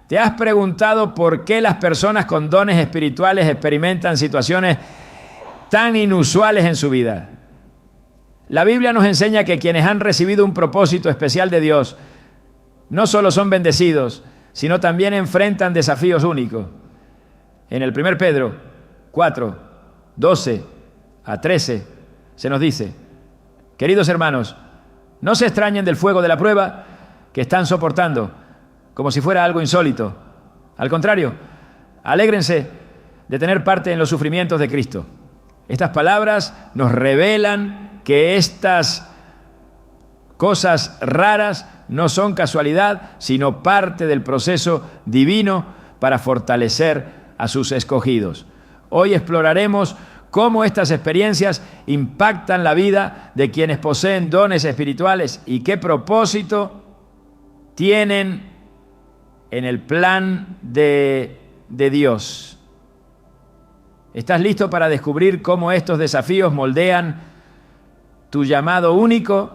¿Te has preguntado por qué las personas con dones espirituales experimentan situaciones tan inusuales en su vida? La Biblia nos enseña que quienes han recibido un propósito especial de Dios no solo son bendecidos, sino también enfrentan desafíos únicos. En el 1 Pedro 4, 12 a 13 se nos dice: queridos hermanos, no se extrañen del fuego de la prueba que están soportando, como si fuera algo insólito. Al contrario, alégrense de tener parte en los sufrimientos de Cristo. Estas palabras nos revelan que estas cosas raras no son casualidad, sino parte del proceso divino para fortalecer a sus escogidos. Hoy exploraremos cómo estas experiencias impactan la vida de quienes poseen dones espirituales y qué propósito tienen en el plan de Dios. ¿Estás listo para descubrir cómo estos desafíos moldean tu llamado único?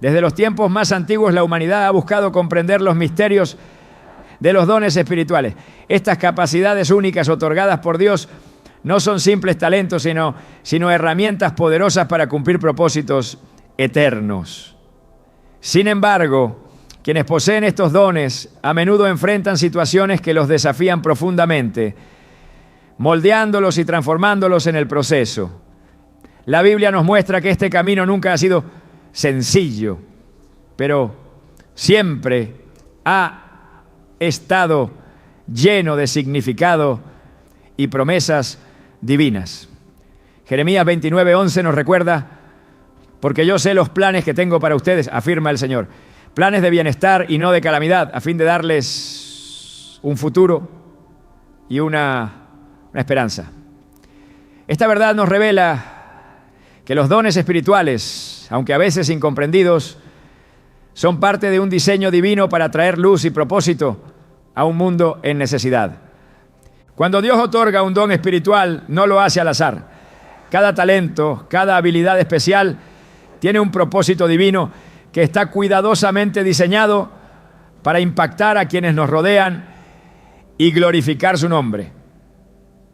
Desde los tiempos más antiguos, la humanidad ha buscado comprender los misterios de los dones espirituales. Estas capacidades únicas otorgadas por Dios no son simples talentos, sino herramientas poderosas para cumplir propósitos eternos. Sin embargo, quienes poseen estos dones a menudo enfrentan situaciones que los desafían profundamente, moldeándolos y transformándolos en el proceso. La Biblia nos muestra que este camino nunca ha sido sencillo, pero siempre ha estado lleno de significado y promesas divinas. Jeremías 29:11 nos recuerda: porque yo sé los planes que tengo para ustedes, afirma el Señor, planes de bienestar y no de calamidad, a fin de darles un futuro y una esperanza. Esta verdad nos revela que los dones espirituales, aunque a veces incomprendidos, son parte de un diseño divino para traer luz y propósito a un mundo en necesidad. Cuando Dios otorga un don espiritual, no lo hace al azar. Cada talento, cada habilidad especial tiene un propósito divino que está cuidadosamente diseñado para impactar a quienes nos rodean y glorificar su nombre.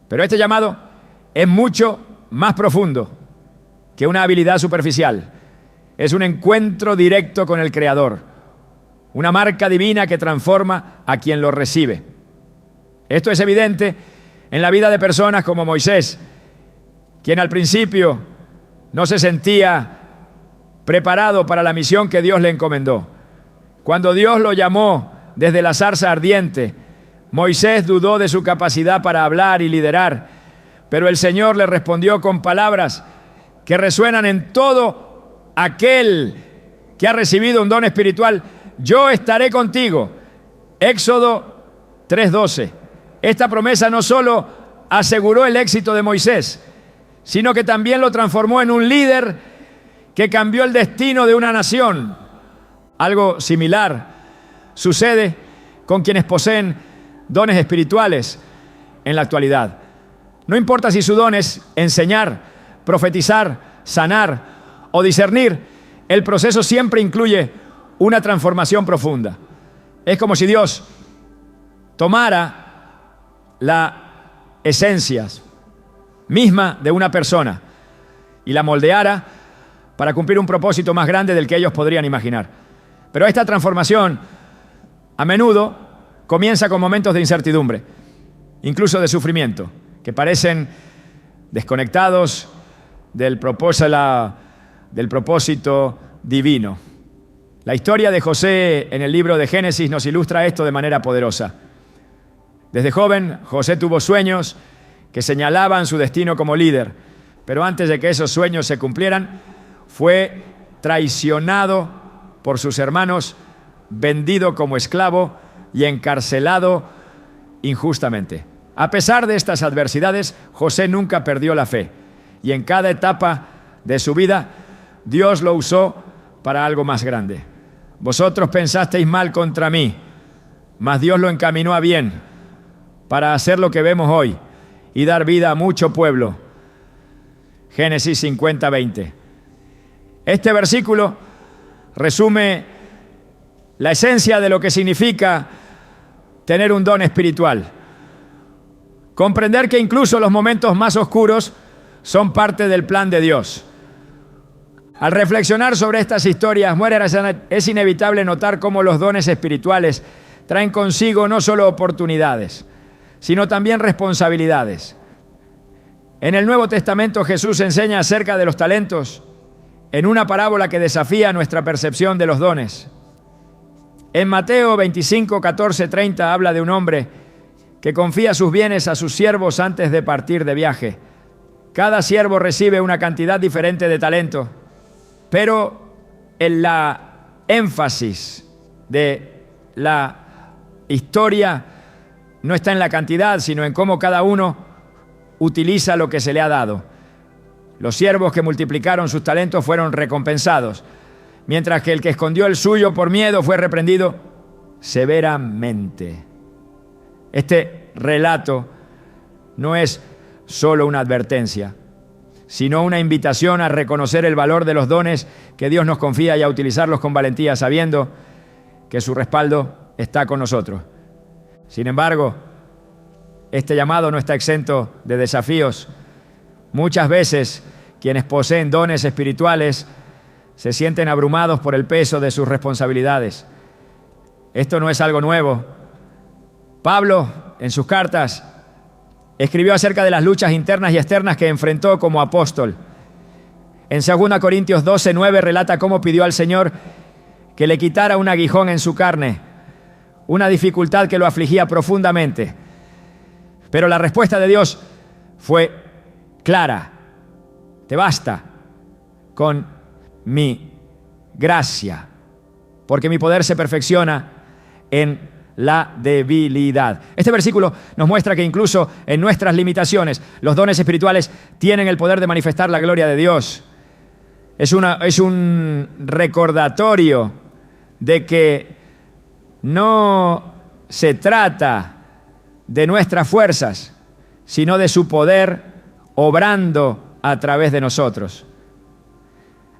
Pero este llamado es mucho más profundo que una habilidad superficial. Es un encuentro directo con el Creador, una marca divina que transforma a quien lo recibe. Esto es evidente en la vida de personas como Moisés, quien al principio no se sentía preparado para la misión que Dios le encomendó. Cuando Dios lo llamó desde la zarza ardiente, Moisés dudó de su capacidad para hablar y liderar, pero el Señor le respondió con palabras que resuenan en todo aquel que ha recibido un don espiritual: yo estaré contigo. Éxodo 3:12. Esta promesa no solo aseguró el éxito de Moisés, sino que también lo transformó en un líder que cambió el destino de una nación. Algo similar sucede con quienes poseen dones espirituales en la actualidad. No importa si su don es enseñar, profetizar, sanar o discernir, el proceso siempre incluye una transformación profunda. Es como si Dios tomara la esencia misma de una persona y la moldeara para cumplir un propósito más grande del que ellos podrían imaginar. Pero esta transformación a menudo comienza con momentos de incertidumbre, incluso de sufrimiento, que parecen desconectados del propósito divino. La historia de José en el libro de Génesis nos ilustra esto de manera poderosa. Desde joven, José tuvo sueños que señalaban su destino como líder, pero antes de que esos sueños se cumplieran, fue traicionado por sus hermanos, vendido como esclavo y encarcelado injustamente. A pesar de estas adversidades, José nunca perdió la fe, y en cada etapa de su vida, Dios lo usó para algo más grande. Vosotros pensasteis mal contra mí, mas Dios lo encaminó a bien, para hacer lo que vemos hoy y dar vida a mucho pueblo. Génesis 50:20. Este versículo resume la esencia de lo que significa tener un don espiritual. Comprender que incluso los momentos más oscuros son parte del plan de Dios. Al reflexionar sobre estas historias, es inevitable notar cómo los dones espirituales traen consigo no solo oportunidades, sino también responsabilidades. En el Nuevo Testamento Jesús enseña acerca de los talentos en una parábola que desafía nuestra percepción de los dones. En Mateo 25, 14, 30 habla de un hombre que confía sus bienes a sus siervos antes de partir de viaje. Cada siervo recibe una cantidad diferente de talento, pero en la énfasis de la historia no está en la cantidad, sino en cómo cada uno utiliza lo que se le ha dado. Los siervos que multiplicaron sus talentos fueron recompensados, mientras que el que escondió el suyo por miedo fue reprendido severamente. Este relato no es solo una advertencia, sino una invitación a reconocer el valor de los dones que Dios nos confía y a utilizarlos con valentía, sabiendo que su respaldo está con nosotros. Sin embargo, este llamado no está exento de desafíos. Muchas veces, quienes poseen dones espirituales se sienten abrumados por el peso de sus responsabilidades. Esto no es algo nuevo. Pablo, en sus cartas, escribió acerca de las luchas internas y externas que enfrentó como apóstol. En 2 Corintios 12, 9 relata cómo pidió al Señor que le quitara un aguijón en su carne, una dificultad que lo afligía profundamente. Pero la respuesta de Dios fue clara: te basta con mi gracia, porque mi poder se perfecciona en la debilidad. Este versículo nos muestra que incluso en nuestras limitaciones, los dones espirituales tienen el poder de manifestar la gloria de Dios. Es un recordatorio de que no se trata de nuestras fuerzas, sino de su poder obrando a través de nosotros.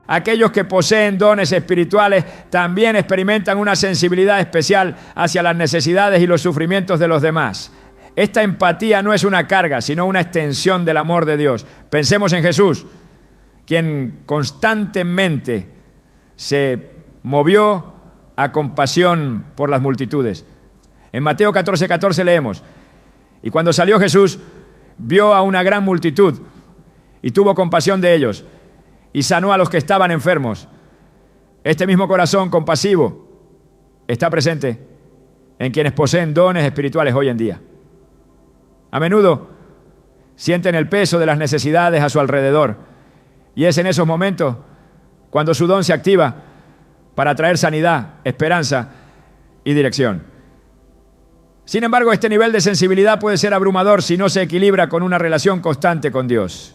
Aquellos que poseen dones espirituales también experimentan una sensibilidad especial hacia las necesidades y los sufrimientos de los demás. Esta empatía no es una carga, sino una extensión del amor de Dios. Pensemos en Jesús, quien constantemente se movió a compasión por las multitudes. En Mateo 14, 14 leemos: y cuando salió Jesús, vio a una gran multitud y tuvo compasión de ellos, y sanó a los que estaban enfermos. Este mismo corazón compasivo está presente en quienes poseen dones espirituales hoy en día. A menudo sienten el peso de las necesidades a su alrededor, y es en esos momentos cuando su don se activa para traer sanidad, esperanza y dirección. Sin embargo, este nivel de sensibilidad puede ser abrumador si no se equilibra con una relación constante con Dios.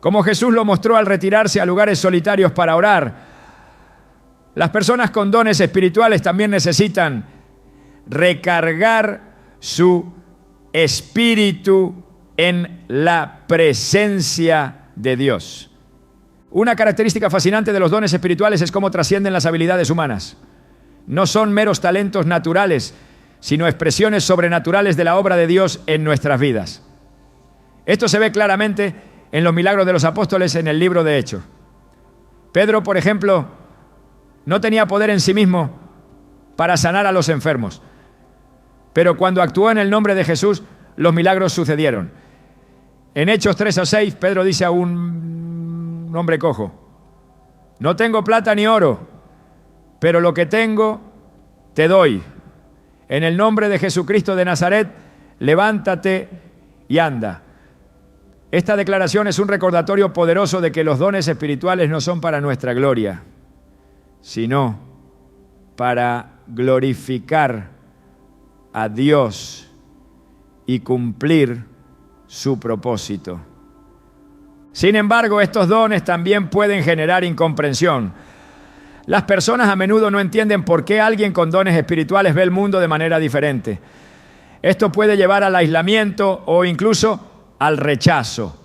Como Jesús lo mostró al retirarse a lugares solitarios para orar, las personas con dones espirituales también necesitan recargar su espíritu en la presencia de Dios. Una característica fascinante de los dones espirituales es cómo trascienden las habilidades humanas. No son meros talentos naturales, sino expresiones sobrenaturales de la obra de Dios en nuestras vidas. Esto se ve claramente en los milagros de los apóstoles en el libro de Hechos. Pedro, por ejemplo, no tenía poder en sí mismo para sanar a los enfermos, pero cuando actuó en el nombre de Jesús, los milagros sucedieron. En Hechos 3-6, Pedro dice a un hombre cojo: no tengo plata ni oro, pero lo que tengo te doy. En el nombre de Jesucristo de Nazaret, levántate y anda. Esta declaración es un recordatorio poderoso de que los dones espirituales no son para nuestra gloria, sino para glorificar a Dios y cumplir su propósito. Sin embargo, estos dones también pueden generar incomprensión. Las personas a menudo no entienden por qué alguien con dones espirituales ve el mundo de manera diferente. Esto puede llevar al aislamiento o incluso al rechazo.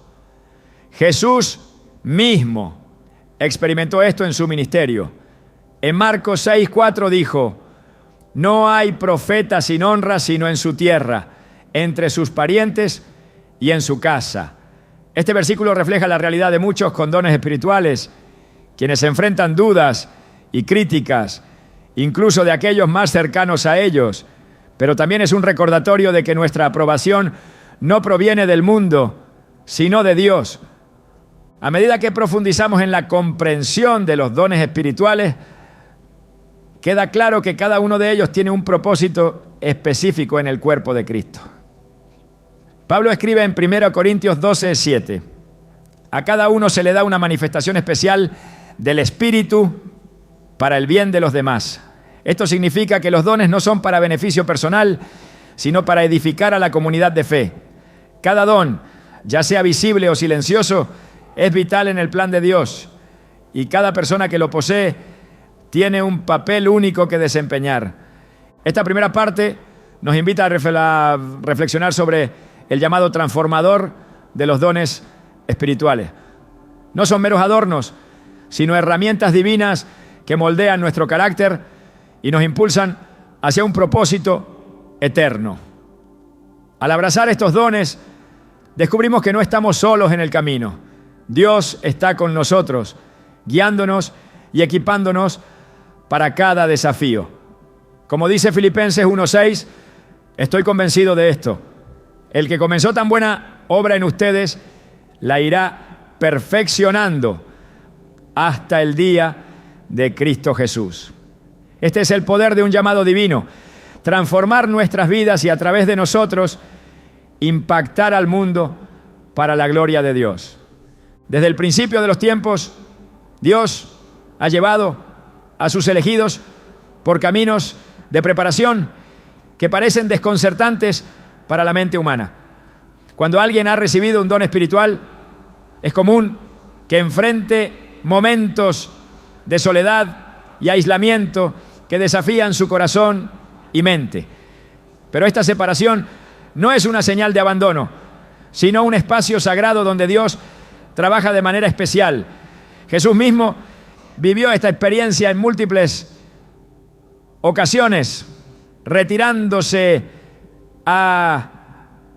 Jesús mismo experimentó esto en su ministerio. En Marcos 6:4 dijo: No hay profeta sin honra sino en su tierra, entre sus parientes y en su casa. Este versículo refleja la realidad de muchos con dones espirituales, quienes enfrentan dudas y críticas, incluso de aquellos más cercanos a ellos, pero también es un recordatorio de que nuestra aprobación no proviene del mundo, sino de Dios. A medida que profundizamos en la comprensión de los dones espirituales, queda claro que cada uno de ellos tiene un propósito específico en el cuerpo de Cristo. Pablo escribe en 1 Corintios 12:7: a cada uno se le da una manifestación especial del Espíritu para el bien de los demás. Esto significa que los dones no son para beneficio personal, sino para edificar a la comunidad de fe. Cada don, ya sea visible o silencioso, es vital en el plan de Dios, y cada persona que lo posee tiene un papel único que desempeñar. Esta primera parte nos invita a reflexionar sobre el llamado transformador de los dones espirituales. No son meros adornos, sino herramientas divinas que moldean nuestro carácter y nos impulsan hacia un propósito eterno. Al abrazar estos dones, descubrimos que no estamos solos en el camino. Dios está con nosotros, guiándonos y equipándonos para cada desafío. Como dice Filipenses 1:6, estoy convencido de esto: el que comenzó tan buena obra en ustedes, la irá perfeccionando hasta el día de Cristo Jesús. Este es el poder de un llamado divino: transformar nuestras vidas y a través de nosotros impactar al mundo para la gloria de Dios. Desde el principio de los tiempos, Dios ha llevado a sus elegidos por caminos de preparación que parecen desconcertantes para la mente humana. Cuando alguien ha recibido un don espiritual, es común que enfrente momentos de soledad y aislamiento que desafían su corazón y mente. Pero esta separación no es una señal de abandono, sino un espacio sagrado donde Dios trabaja de manera especial. Jesús mismo vivió esta experiencia en múltiples ocasiones, retirándose a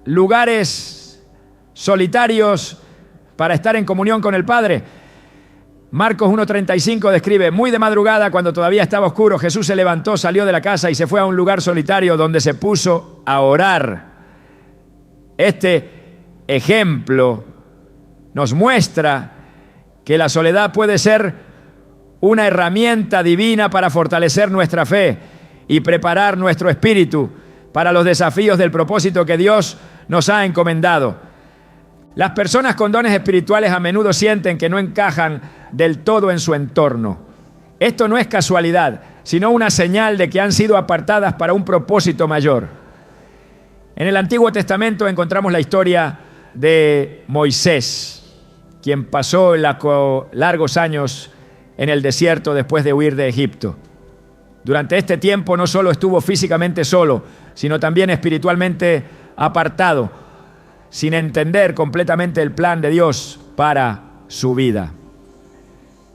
lugares solitarios para estar en comunión con el Padre. Marcos 1:35 describe: muy de madrugada, cuando todavía estaba oscuro, Jesús se levantó, salió de la casa y se fue a un lugar solitario donde se puso a orar. Este ejemplo nos muestra que la soledad puede ser una herramienta divina para fortalecer nuestra fe y preparar nuestro espíritu para los desafíos del propósito que Dios nos ha encomendado. Las personas con dones espirituales a menudo sienten que no encajan del todo en su entorno. Esto no es casualidad, sino una señal de que han sido apartadas para un propósito mayor. En el Antiguo Testamento encontramos la historia de Moisés, quien pasó largos años en el desierto después de huir de Egipto. Durante este tiempo no solo estuvo físicamente solo, sino también espiritualmente apartado, sin entender completamente el plan de Dios para su vida.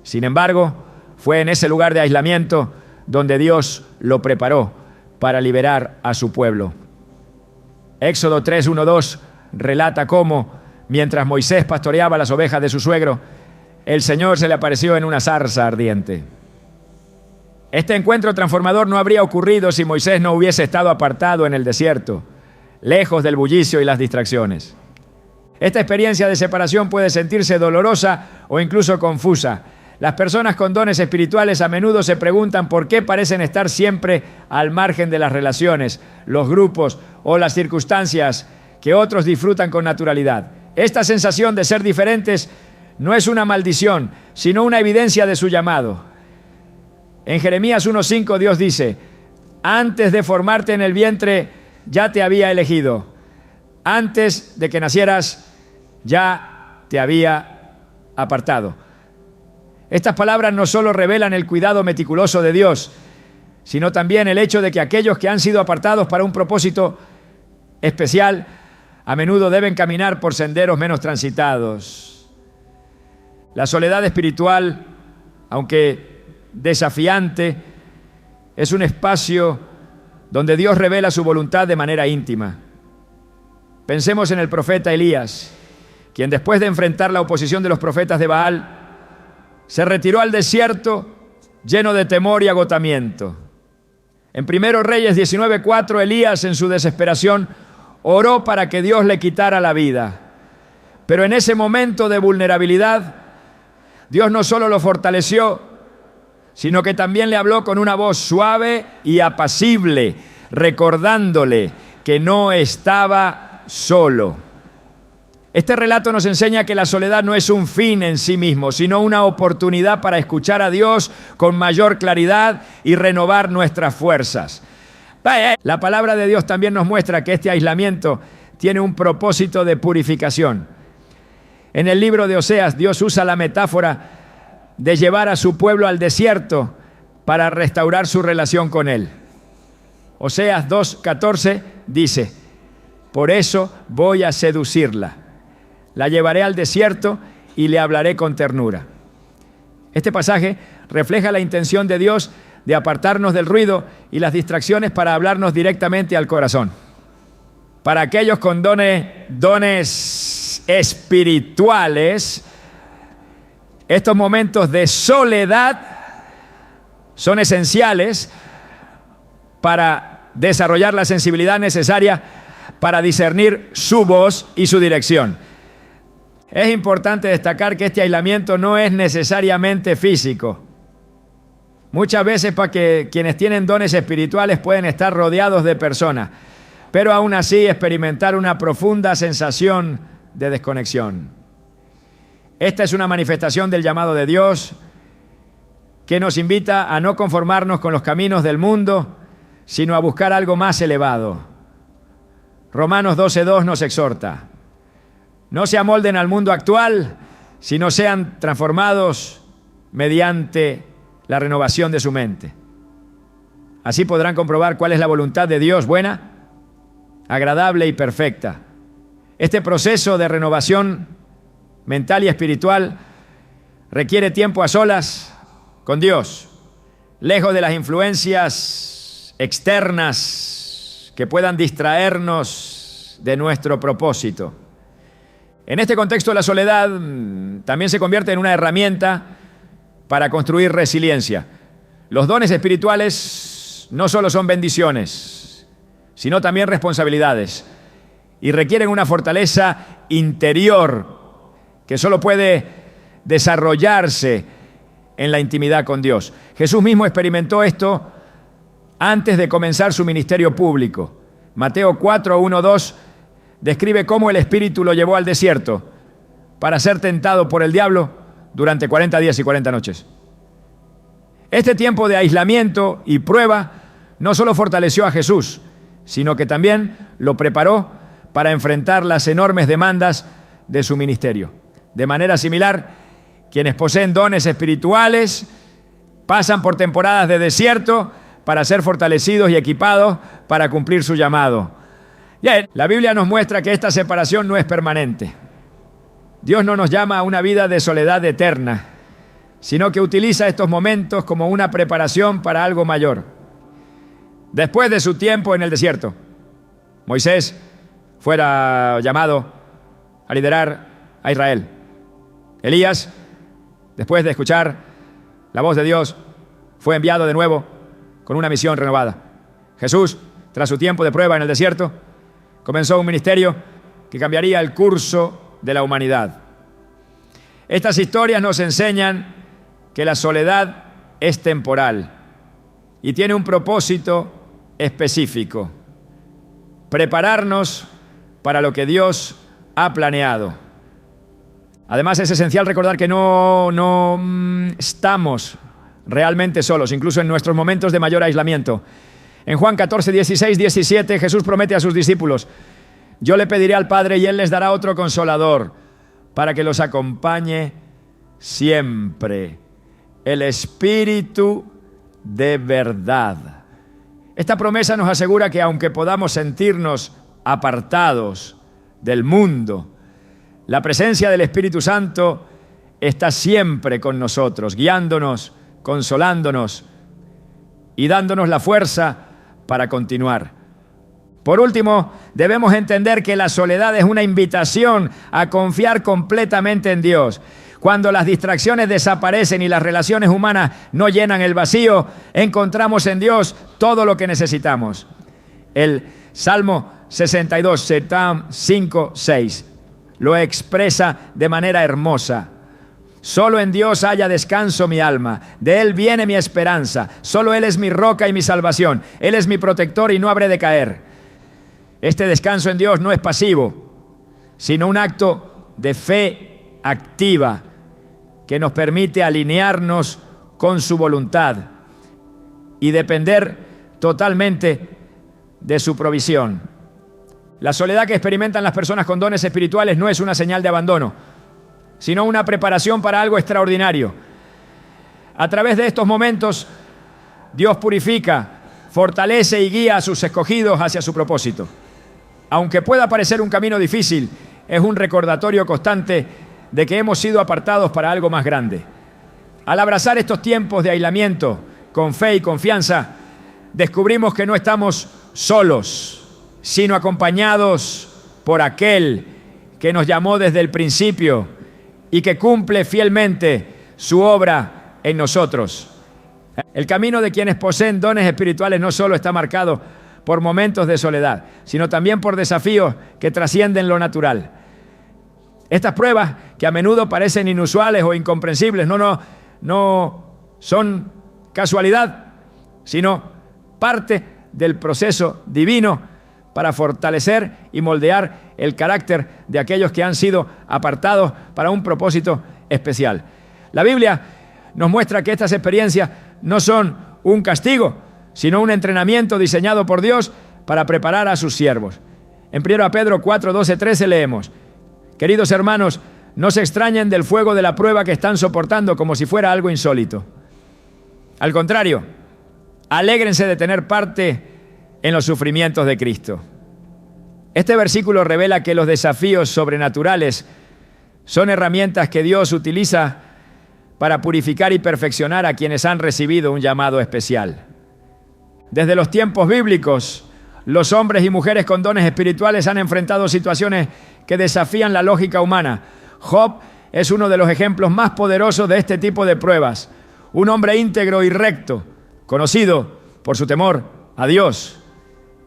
Sin embargo, fue en ese lugar de aislamiento donde Dios lo preparó para liberar a su pueblo. Éxodo 3:1-2 relata cómo, mientras Moisés pastoreaba las ovejas de su suegro, el Señor se le apareció en una zarza ardiente. Este encuentro transformador no habría ocurrido si Moisés no hubiese estado apartado en el desierto, lejos del bullicio y las distracciones. Esta experiencia de separación puede sentirse dolorosa o incluso confusa. Las personas con dones espirituales a menudo se preguntan por qué parecen estar siempre al margen de las relaciones, los grupos o las circunstancias que otros disfrutan con naturalidad. Esta sensación de ser diferentes no es una maldición, sino una evidencia de su llamado. En Jeremías 1:5 Dios dice: antes de formarte en el vientre ya te había elegido, antes de que nacieras ya te había apartado. Estas palabras no solo revelan el cuidado meticuloso de Dios, sino también el hecho de que aquellos que han sido apartados para un propósito especial a menudo deben caminar por senderos menos transitados. La soledad espiritual, aunque desafiante, es un espacio donde Dios revela su voluntad de manera íntima. Pensemos en el profeta Elías, quien después de enfrentar la oposición de los profetas de Baal, se retiró al desierto lleno de temor y agotamiento. En 1 Reyes 19:4, Elías, en su desesperación, oró para que Dios le quitara la vida. Pero en ese momento de vulnerabilidad, Dios no solo lo fortaleció, sino que también le habló con una voz suave y apacible, recordándole que no estaba solo. Este relato nos enseña que la soledad no es un fin en sí mismo, sino una oportunidad para escuchar a Dios con mayor claridad y renovar nuestras fuerzas. La palabra de Dios también nos muestra que este aislamiento tiene un propósito de purificación. En el libro de Oseas, Dios usa la metáfora de llevar a su pueblo al desierto para restaurar su relación con Él. Oseas 2:14 dice: por eso voy a seducirla. La llevaré al desierto y le hablaré con ternura. Este pasaje refleja la intención de Dios de apartarnos del ruido y las distracciones para hablarnos directamente al corazón. Para aquellos con dones espirituales, estos momentos de soledad son esenciales para desarrollar la sensibilidad necesaria para discernir su voz y su dirección. Es importante destacar que este aislamiento no es necesariamente físico. Muchas veces para que quienes tienen dones espirituales pueden estar rodeados de personas, pero aún así experimentar una profunda sensación de desconexión. Esta es una manifestación del llamado de Dios que nos invita a no conformarnos con los caminos del mundo, sino a buscar algo más elevado. Romanos 12:2 nos exhorta: no se amolden al mundo actual, sino sean transformados mediante la renovación de su mente. Así podrán comprobar cuál es la voluntad de Dios, buena, agradable y perfecta. Este proceso de renovación mental y espiritual requiere tiempo a solas con Dios, lejos de las influencias externas que puedan distraernos de nuestro propósito. En este contexto, la soledad también se convierte en una herramienta para construir resiliencia. Los dones espirituales no solo son bendiciones, sino también responsabilidades, y requieren una fortaleza interior que solo puede desarrollarse en la intimidad con Dios. Jesús mismo experimentó esto antes de comenzar su ministerio público. Mateo 4:1-2 describe cómo el Espíritu lo llevó al desierto para ser tentado por el diablo durante 40 días y 40 noches. Este tiempo de aislamiento y prueba no solo fortaleció a Jesús, sino que también lo preparó para enfrentar las enormes demandas de su ministerio. De manera similar, quienes poseen dones espirituales pasan por temporadas de desierto para ser fortalecidos y equipados para cumplir su llamado. La Biblia nos muestra que esta separación no es permanente. Dios no nos llama a una vida de soledad eterna, sino que utiliza estos momentos como una preparación para algo mayor. Después de su tiempo en el desierto, Moisés fuera llamado a liderar a Israel. Elías, después de escuchar la voz de Dios, fue enviado de nuevo con una misión renovada. Jesús, tras su tiempo de prueba en el desierto, comenzó un ministerio que cambiaría el curso de la humanidad. Estas historias nos enseñan que la soledad es temporal y tiene un propósito específico: prepararnos para lo que Dios ha planeado. Además, es esencial recordar que no estamos realmente solos, incluso en nuestros momentos de mayor aislamiento. En Juan 14, 16, 17, Jesús promete a sus discípulos: yo le pediré al Padre y Él les dará otro consolador para que los acompañe siempre, el Espíritu de verdad. Esta promesa nos asegura que aunque podamos sentirnos apartados del mundo, la presencia del Espíritu Santo está siempre con nosotros, guiándonos, consolándonos y dándonos la fuerza para continuar. Por último, debemos entender que la soledad es una invitación a confiar completamente en Dios. Cuando las distracciones desaparecen y las relaciones humanas no llenan el vacío, encontramos en Dios todo lo que necesitamos. El Salmo 62, 5, 6, lo expresa de manera hermosa. Solo en Dios haya descanso mi alma, de Él viene mi esperanza, solo Él es mi roca y mi salvación, Él es mi protector y no habré de caer. Este descanso en Dios no es pasivo, sino un acto de fe activa que nos permite alinearnos con su voluntad y depender totalmente de su provisión. La soledad que experimentan las personas con dones espirituales no es una señal de abandono, sino una preparación para algo extraordinario. A través de estos momentos, Dios purifica, fortalece y guía a sus escogidos hacia su propósito. Aunque pueda parecer un camino difícil, es un recordatorio constante de que hemos sido apartados para algo más grande. Al abrazar estos tiempos de aislamiento con fe y confianza, descubrimos que no estamos solos, sino acompañados por aquel que nos llamó desde el principio y que cumple fielmente su obra en nosotros. El camino de quienes poseen dones espirituales no solo está marcado por momentos de soledad, sino también por desafíos que trascienden lo natural. Estas pruebas, que a menudo parecen inusuales o incomprensibles, no son casualidad, sino parte del proceso divino para fortalecer y moldear el carácter de aquellos que han sido apartados para un propósito especial. La Biblia nos muestra que estas experiencias no son un castigo, sino un entrenamiento diseñado por Dios para preparar a sus siervos. En 1 Pedro 4, 12, 13 leemos: queridos hermanos, no se extrañen del fuego de la prueba que están soportando como si fuera algo insólito. Al contrario, alégrense de tener parte en los sufrimientos de Cristo. Este versículo revela que los desafíos sobrenaturales son herramientas que Dios utiliza para purificar y perfeccionar a quienes han recibido un llamado especial. Desde los tiempos bíblicos, los hombres y mujeres con dones espirituales han enfrentado situaciones que desafían la lógica humana. Job es uno de los ejemplos más poderosos de este tipo de pruebas. Un hombre íntegro y recto, conocido por su temor a Dios,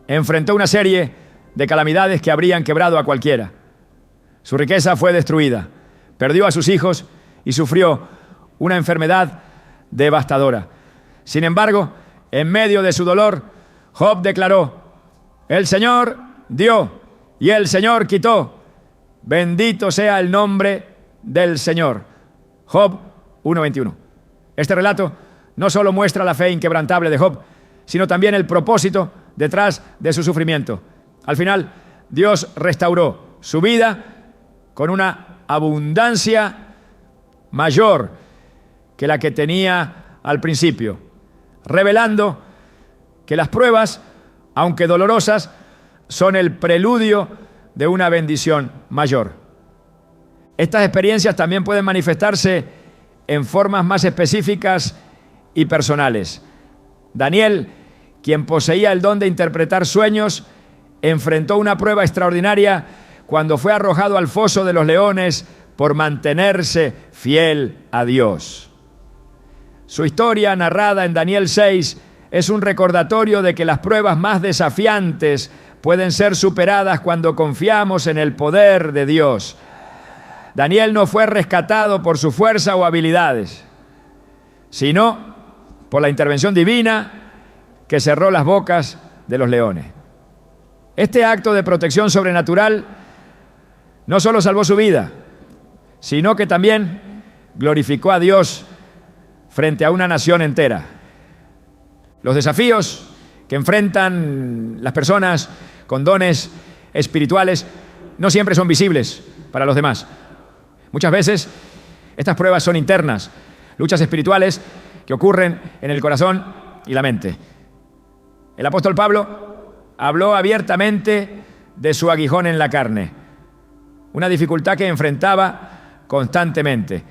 enfrentó una serie de calamidades que habrían quebrado a cualquiera. Su riqueza fue destruida, perdió a sus hijos y sufrió una enfermedad devastadora. Sin embargo, en medio de su dolor, Job declaró: el Señor dio y el Señor quitó. Bendito sea el nombre del Señor. Job 1:21. Este relato no solo muestra la fe inquebrantable de Job, sino también el propósito detrás de su sufrimiento. Al final, Dios restauró su vida con una abundancia mayor que la que tenía al principio, revelando que las pruebas, aunque dolorosas, son el preludio de una bendición mayor. Estas experiencias también pueden manifestarse en formas más específicas y personales. Daniel, quien poseía el don de interpretar sueños, enfrentó una prueba extraordinaria cuando fue arrojado al foso de los leones por mantenerse fiel a Dios. Su historia, narrada en Daniel 6, es un recordatorio de que las pruebas más desafiantes pueden ser superadas cuando confiamos en el poder de Dios. Daniel no fue rescatado por su fuerza o habilidades, sino por la intervención divina que cerró las bocas de los leones. Este acto de protección sobrenatural no solo salvó su vida, sino que también glorificó a Dios frente a una nación entera. Los desafíos que enfrentan las personas con dones espirituales no siempre son visibles para los demás. Muchas veces estas pruebas son internas, luchas espirituales que ocurren en el corazón y la mente. El apóstol Pablo habló abiertamente de su aguijón en la carne, una dificultad que enfrentaba constantemente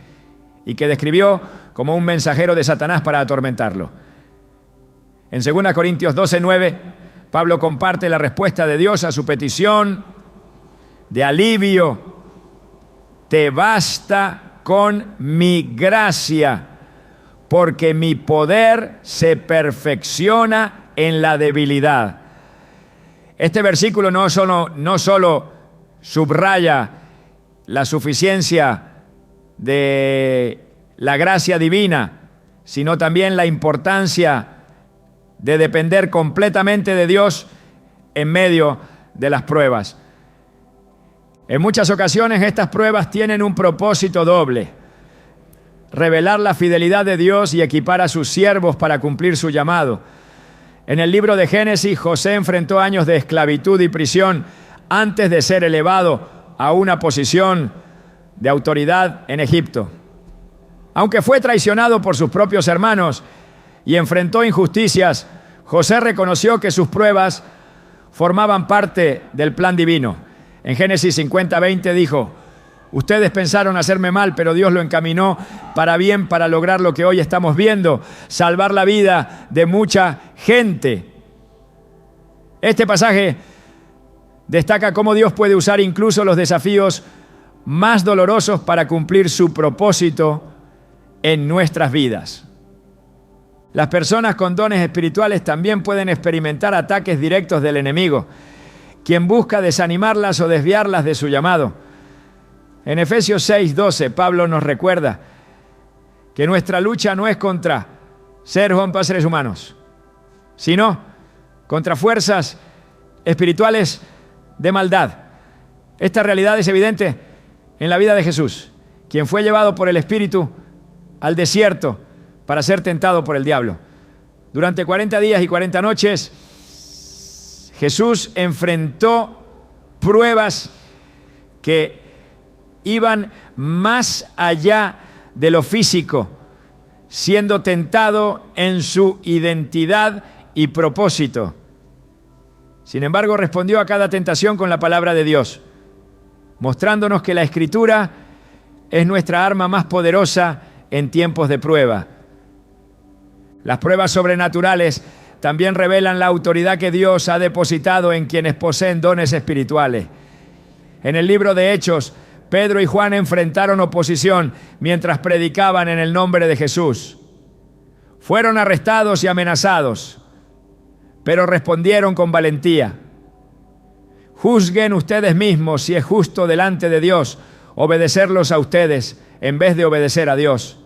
y que describió como un mensajero de Satanás para atormentarlo. En 2 Corintios 12:9 Pablo comparte la respuesta de Dios a su petición de alivio. Te basta con mi gracia, porque mi poder se perfecciona en la debilidad. Este versículo no solo subraya la suficiencia de la gracia divina, sino también la importancia de depender completamente de Dios en medio de las pruebas. En muchas ocasiones estas pruebas tienen un propósito doble: revelar la fidelidad de Dios y equipar a sus siervos para cumplir su llamado. En el libro de Génesis, José enfrentó años de esclavitud y prisión antes de ser elevado a una posición de autoridad en Egipto. Aunque fue traicionado por sus propios hermanos y enfrentó injusticias, José reconoció que sus pruebas formaban parte del plan divino. En Génesis 50:20 dijo: ustedes pensaron hacerme mal, pero Dios lo encaminó para bien, para lograr lo que hoy estamos viendo, salvar la vida de mucha gente. Este pasaje destaca cómo Dios puede usar incluso los desafíos más dolorosos para cumplir su propósito en nuestras vidas. Las personas con dones espirituales también pueden experimentar ataques directos del enemigo, quien busca desanimarlas o desviarlas de su llamado. En Efesios 6:12, Pablo nos recuerda que nuestra lucha no es contra seres humanos, sino contra fuerzas espirituales de maldad. Esta realidad es evidente en la vida de Jesús, quien fue llevado por el Espíritu al desierto para ser tentado por el diablo. Durante 40 días y 40 noches, Jesús enfrentó pruebas que iban más allá de lo físico, siendo tentado en su identidad y propósito. Sin embargo, respondió a cada tentación con la palabra de Dios, mostrándonos que la Escritura es nuestra arma más poderosa en tiempos de prueba. Las pruebas sobrenaturales también revelan la autoridad que Dios ha depositado en quienes poseen dones espirituales. En el libro de Hechos, Pedro y Juan enfrentaron oposición mientras predicaban en el nombre de Jesús. Fueron arrestados y amenazados, pero respondieron con valentía. Juzguen ustedes mismos si es justo delante de Dios obedecerlos a ustedes en vez de obedecer a Dios.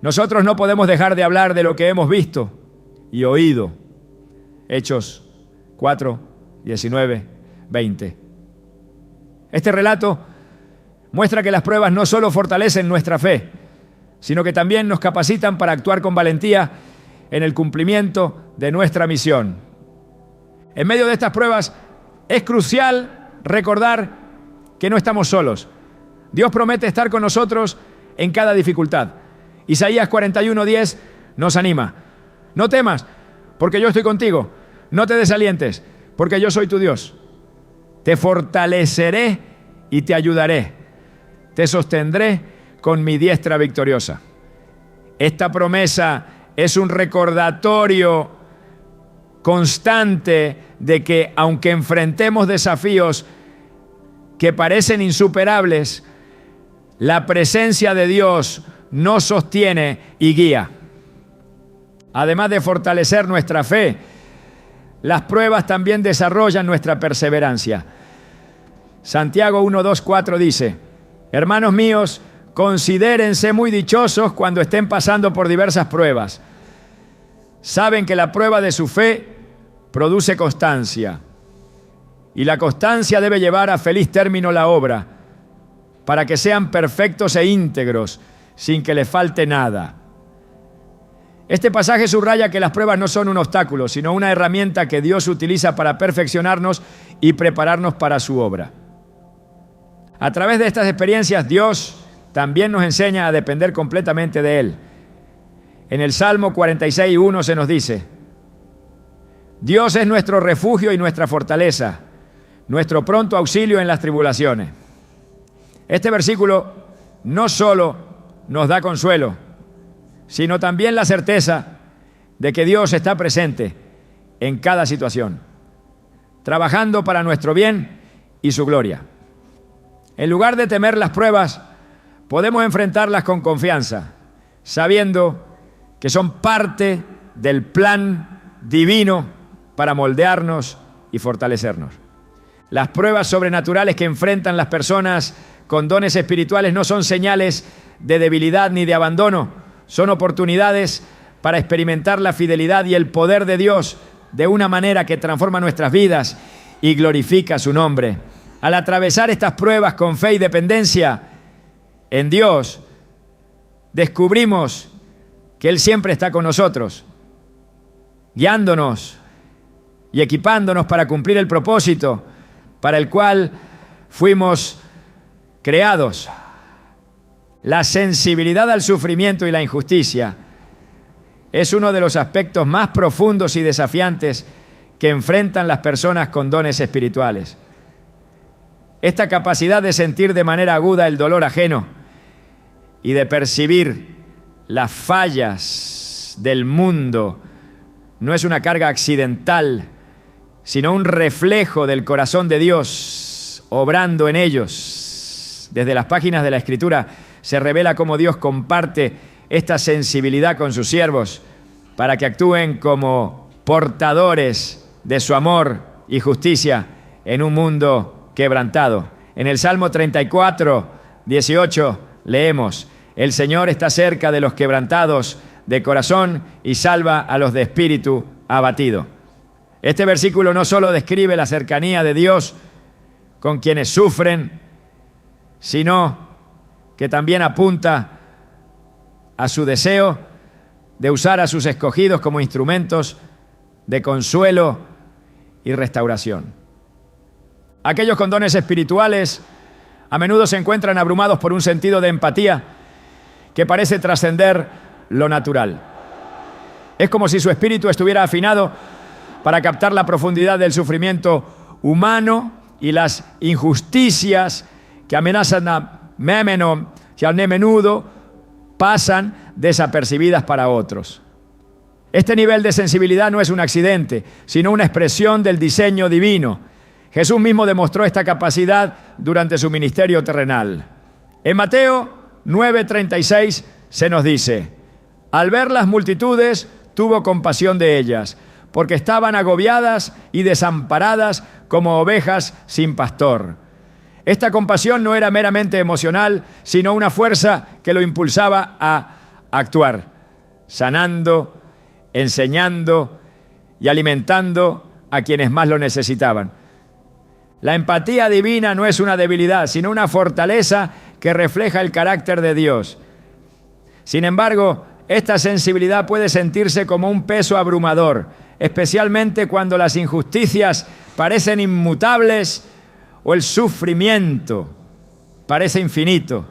Nosotros no podemos dejar de hablar de lo que hemos visto y oído. Hechos 4, 19, 20. Este relato muestra que las pruebas no solo fortalecen nuestra fe, sino que también nos capacitan para actuar con valentía en el cumplimiento de nuestra misión. En medio de estas pruebas es crucial recordar que no estamos solos. Dios promete estar con nosotros en cada dificultad. Isaías 41:10 nos anima: no temas, porque yo estoy contigo. No te desalientes, porque yo soy tu Dios. Te fortaleceré y te ayudaré. Te sostendré con mi diestra victoriosa. Esta promesa es un recordatorio constante de que, aunque enfrentemos desafíos que parecen insuperables, la presencia de Dios nos sostiene y guía. Además de fortalecer nuestra fe, las pruebas también desarrollan nuestra perseverancia. Santiago 1:2-4 dice: hermanos míos, considérense muy dichosos cuando estén pasando por diversas pruebas. Saben que la prueba de su fe produce constancia, y la constancia debe llevar a feliz término la obra, para que sean perfectos e íntegros, sin que les falte nada. Este pasaje subraya que las pruebas no son un obstáculo, sino una herramienta que Dios utiliza para perfeccionarnos y prepararnos para su obra. A través de estas experiencias, Dios también nos enseña a depender completamente de Él. En el Salmo 46:1 se nos dice: Dios es nuestro refugio y nuestra fortaleza, nuestro pronto auxilio en las tribulaciones. Este versículo no solo nos da consuelo, sino también la certeza de que Dios está presente en cada situación, trabajando para nuestro bien y su gloria. En lugar de temer las pruebas, podemos enfrentarlas con confianza, sabiendo que son parte del plan divino para moldearnos y fortalecernos. Las pruebas sobrenaturales que enfrentan las personas con dones espirituales no son señales de debilidad ni de abandono, son oportunidades para experimentar la fidelidad y el poder de Dios de una manera que transforma nuestras vidas y glorifica su nombre. Al atravesar estas pruebas con fe y dependencia en Dios, descubrimos que Él siempre está con nosotros, guiándonos y equipándonos para cumplir el propósito para el cual fuimos creados. La sensibilidad al sufrimiento y la injusticia es uno de los aspectos más profundos y desafiantes que enfrentan las personas con dones espirituales. Esta capacidad de sentir de manera aguda el dolor ajeno y de percibir las fallas del mundo no es una carga accidental, sino un reflejo del corazón de Dios obrando en ellos. Desde las páginas de la Escritura se revela cómo Dios comparte esta sensibilidad con sus siervos para que actúen como portadores de su amor y justicia en un mundo quebrantado. En el Salmo 34, 18 leemos: el Señor está cerca de los quebrantados de corazón y salva a los de espíritu abatido. Este versículo no solo describe la cercanía de Dios con quienes sufren, sino que también apunta a su deseo de usar a sus escogidos como instrumentos de consuelo y restauración. Aquellos con dones espirituales a menudo se encuentran abrumados por un sentido de empatía que parece trascender lo natural. Es como si su espíritu estuviera afinado para captar la profundidad del sufrimiento humano y las injusticias que amenazan a menudo pasan desapercibidas para otros. Este nivel de sensibilidad no es un accidente, sino una expresión del diseño divino. Jesús mismo demostró esta capacidad durante su ministerio terrenal. En Mateo 9:36 se nos dice: al ver las multitudes, tuvo compasión de ellas, porque estaban agobiadas y desamparadas como ovejas sin pastor. Esta compasión no era meramente emocional, sino una fuerza que lo impulsaba a actuar, sanando, enseñando y alimentando a quienes más lo necesitaban. La empatía divina no es una debilidad, sino una fortaleza que refleja el carácter de Dios. Sin embargo, esta sensibilidad puede sentirse como un peso abrumador, especialmente cuando las injusticias parecen inmutables o el sufrimiento parece infinito.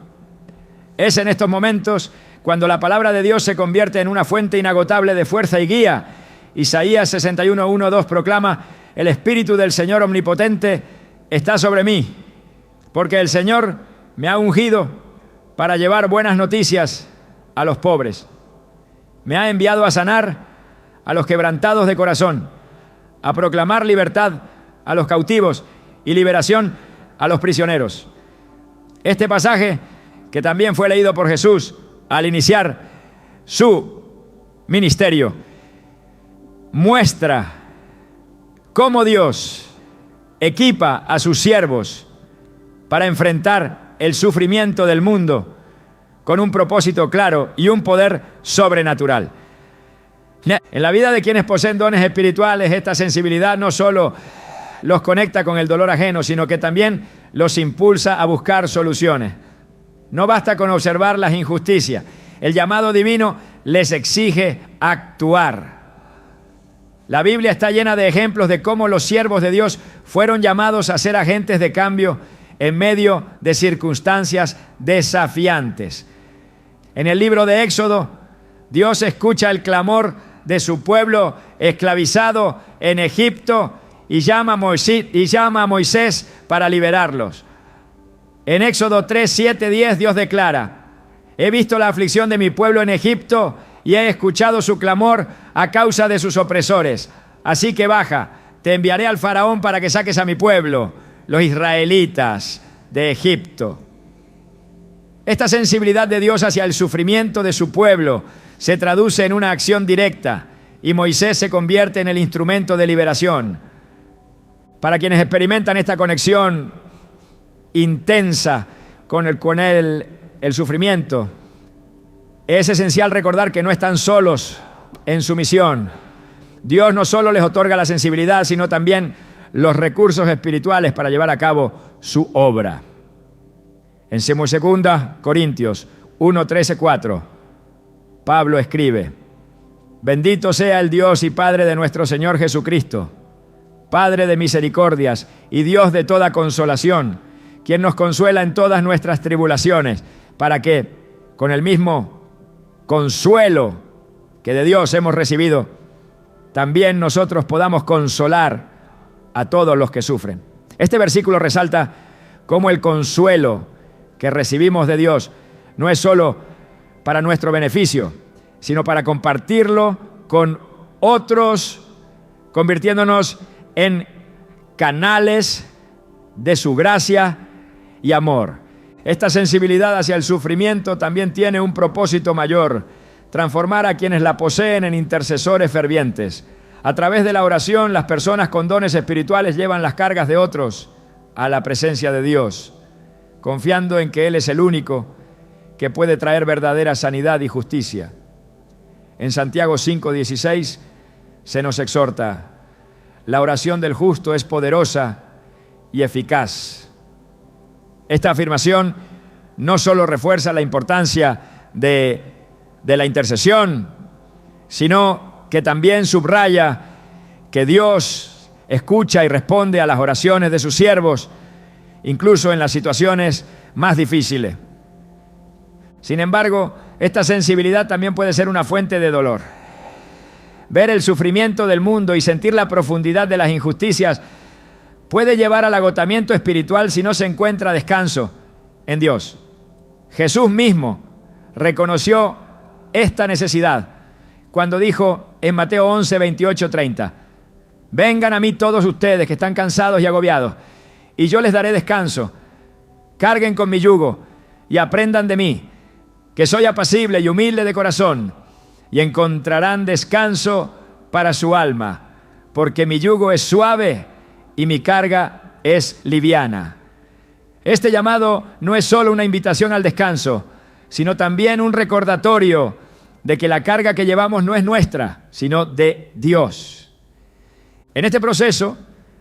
Es en estos momentos cuando la palabra de Dios se convierte en una fuente inagotable de fuerza y guía. Isaías 61:1-2 proclama: el Espíritu del Señor Omnipotente está sobre mí, porque el Señor me ha ungido para llevar buenas noticias a los pobres. Me ha enviado a sanar a los quebrantados de corazón, a proclamar libertad a los cautivos y liberación a los prisioneros. Este pasaje, que también fue leído por Jesús al iniciar su ministerio, muestra cómo Dios equipa a sus siervos para enfrentar el sufrimiento del mundo con un propósito claro y un poder sobrenatural. En la vida de quienes poseen dones espirituales, esta sensibilidad no solo los conecta con el dolor ajeno, sino que también los impulsa a buscar soluciones. No basta con observar las injusticias. El llamado divino les exige actuar. La Biblia está llena de ejemplos de cómo los siervos de Dios fueron llamados a ser agentes de cambio en medio de circunstancias desafiantes. En el libro de Éxodo, Dios escucha el clamor de su pueblo esclavizado en Egipto y llama a Moisés para liberarlos. En Éxodo 3, 7, 10, Dios declara: he visto la aflicción de mi pueblo en Egipto y he escuchado su clamor a causa de sus opresores. Así que baja, te enviaré al faraón para que saques a mi pueblo, los israelitas de Egipto. Esta sensibilidad de Dios hacia el sufrimiento de su pueblo se traduce en una acción directa y Moisés se convierte en el instrumento de liberación. Para quienes experimentan esta conexión intensa con el sufrimiento, es esencial recordar que no están solos en su misión. Dios no solo les otorga la sensibilidad, sino también los recursos espirituales para llevar a cabo su obra. En 2 Corintios 1, 13, 4, Pablo escribe: bendito sea el Dios y Padre de nuestro Señor Jesucristo, Padre de misericordias y Dios de toda consolación, quien nos consuela en todas nuestras tribulaciones, para que, con el mismo consuelo que de Dios hemos recibido, también nosotros podamos consolar a todos los que sufren. Este versículo resalta cómo el consuelo que recibimos de Dios no es solo para nuestro beneficio, sino para compartirlo con otros, convirtiéndonos en canales de su gracia y amor. Esta sensibilidad hacia el sufrimiento también tiene un propósito mayor: transformar a quienes la poseen en intercesores fervientes. A través de la oración, las personas con dones espirituales llevan las cargas de otros a la presencia de Dios, confiando en que Él es el único que puede traer verdadera sanidad y justicia. En Santiago 5:16 se nos exhorta: la oración del justo es poderosa y eficaz. Esta afirmación no solo refuerza la importancia de la intercesión, sino que también subraya que Dios escucha y responde a las oraciones de sus siervos, incluso en las situaciones más difíciles. Sin embargo, esta sensibilidad también puede ser una fuente de dolor. Ver el sufrimiento del mundo y sentir la profundidad de las injusticias puede llevar al agotamiento espiritual si no se encuentra descanso en Dios. Jesús mismo reconoció esta necesidad cuando dijo en Mateo 11, 28, 30: vengan a mí todos ustedes que están cansados y agobiados, y yo les daré descanso. Carguen con mi yugo y aprendan de mí, que soy apacible y humilde de corazón, y encontrarán descanso para su alma, porque mi yugo es suave y mi carga es liviana. Este llamado no es solo una invitación al descanso, sino también un recordatorio de que la carga que llevamos no es nuestra, sino de Dios. En este proceso,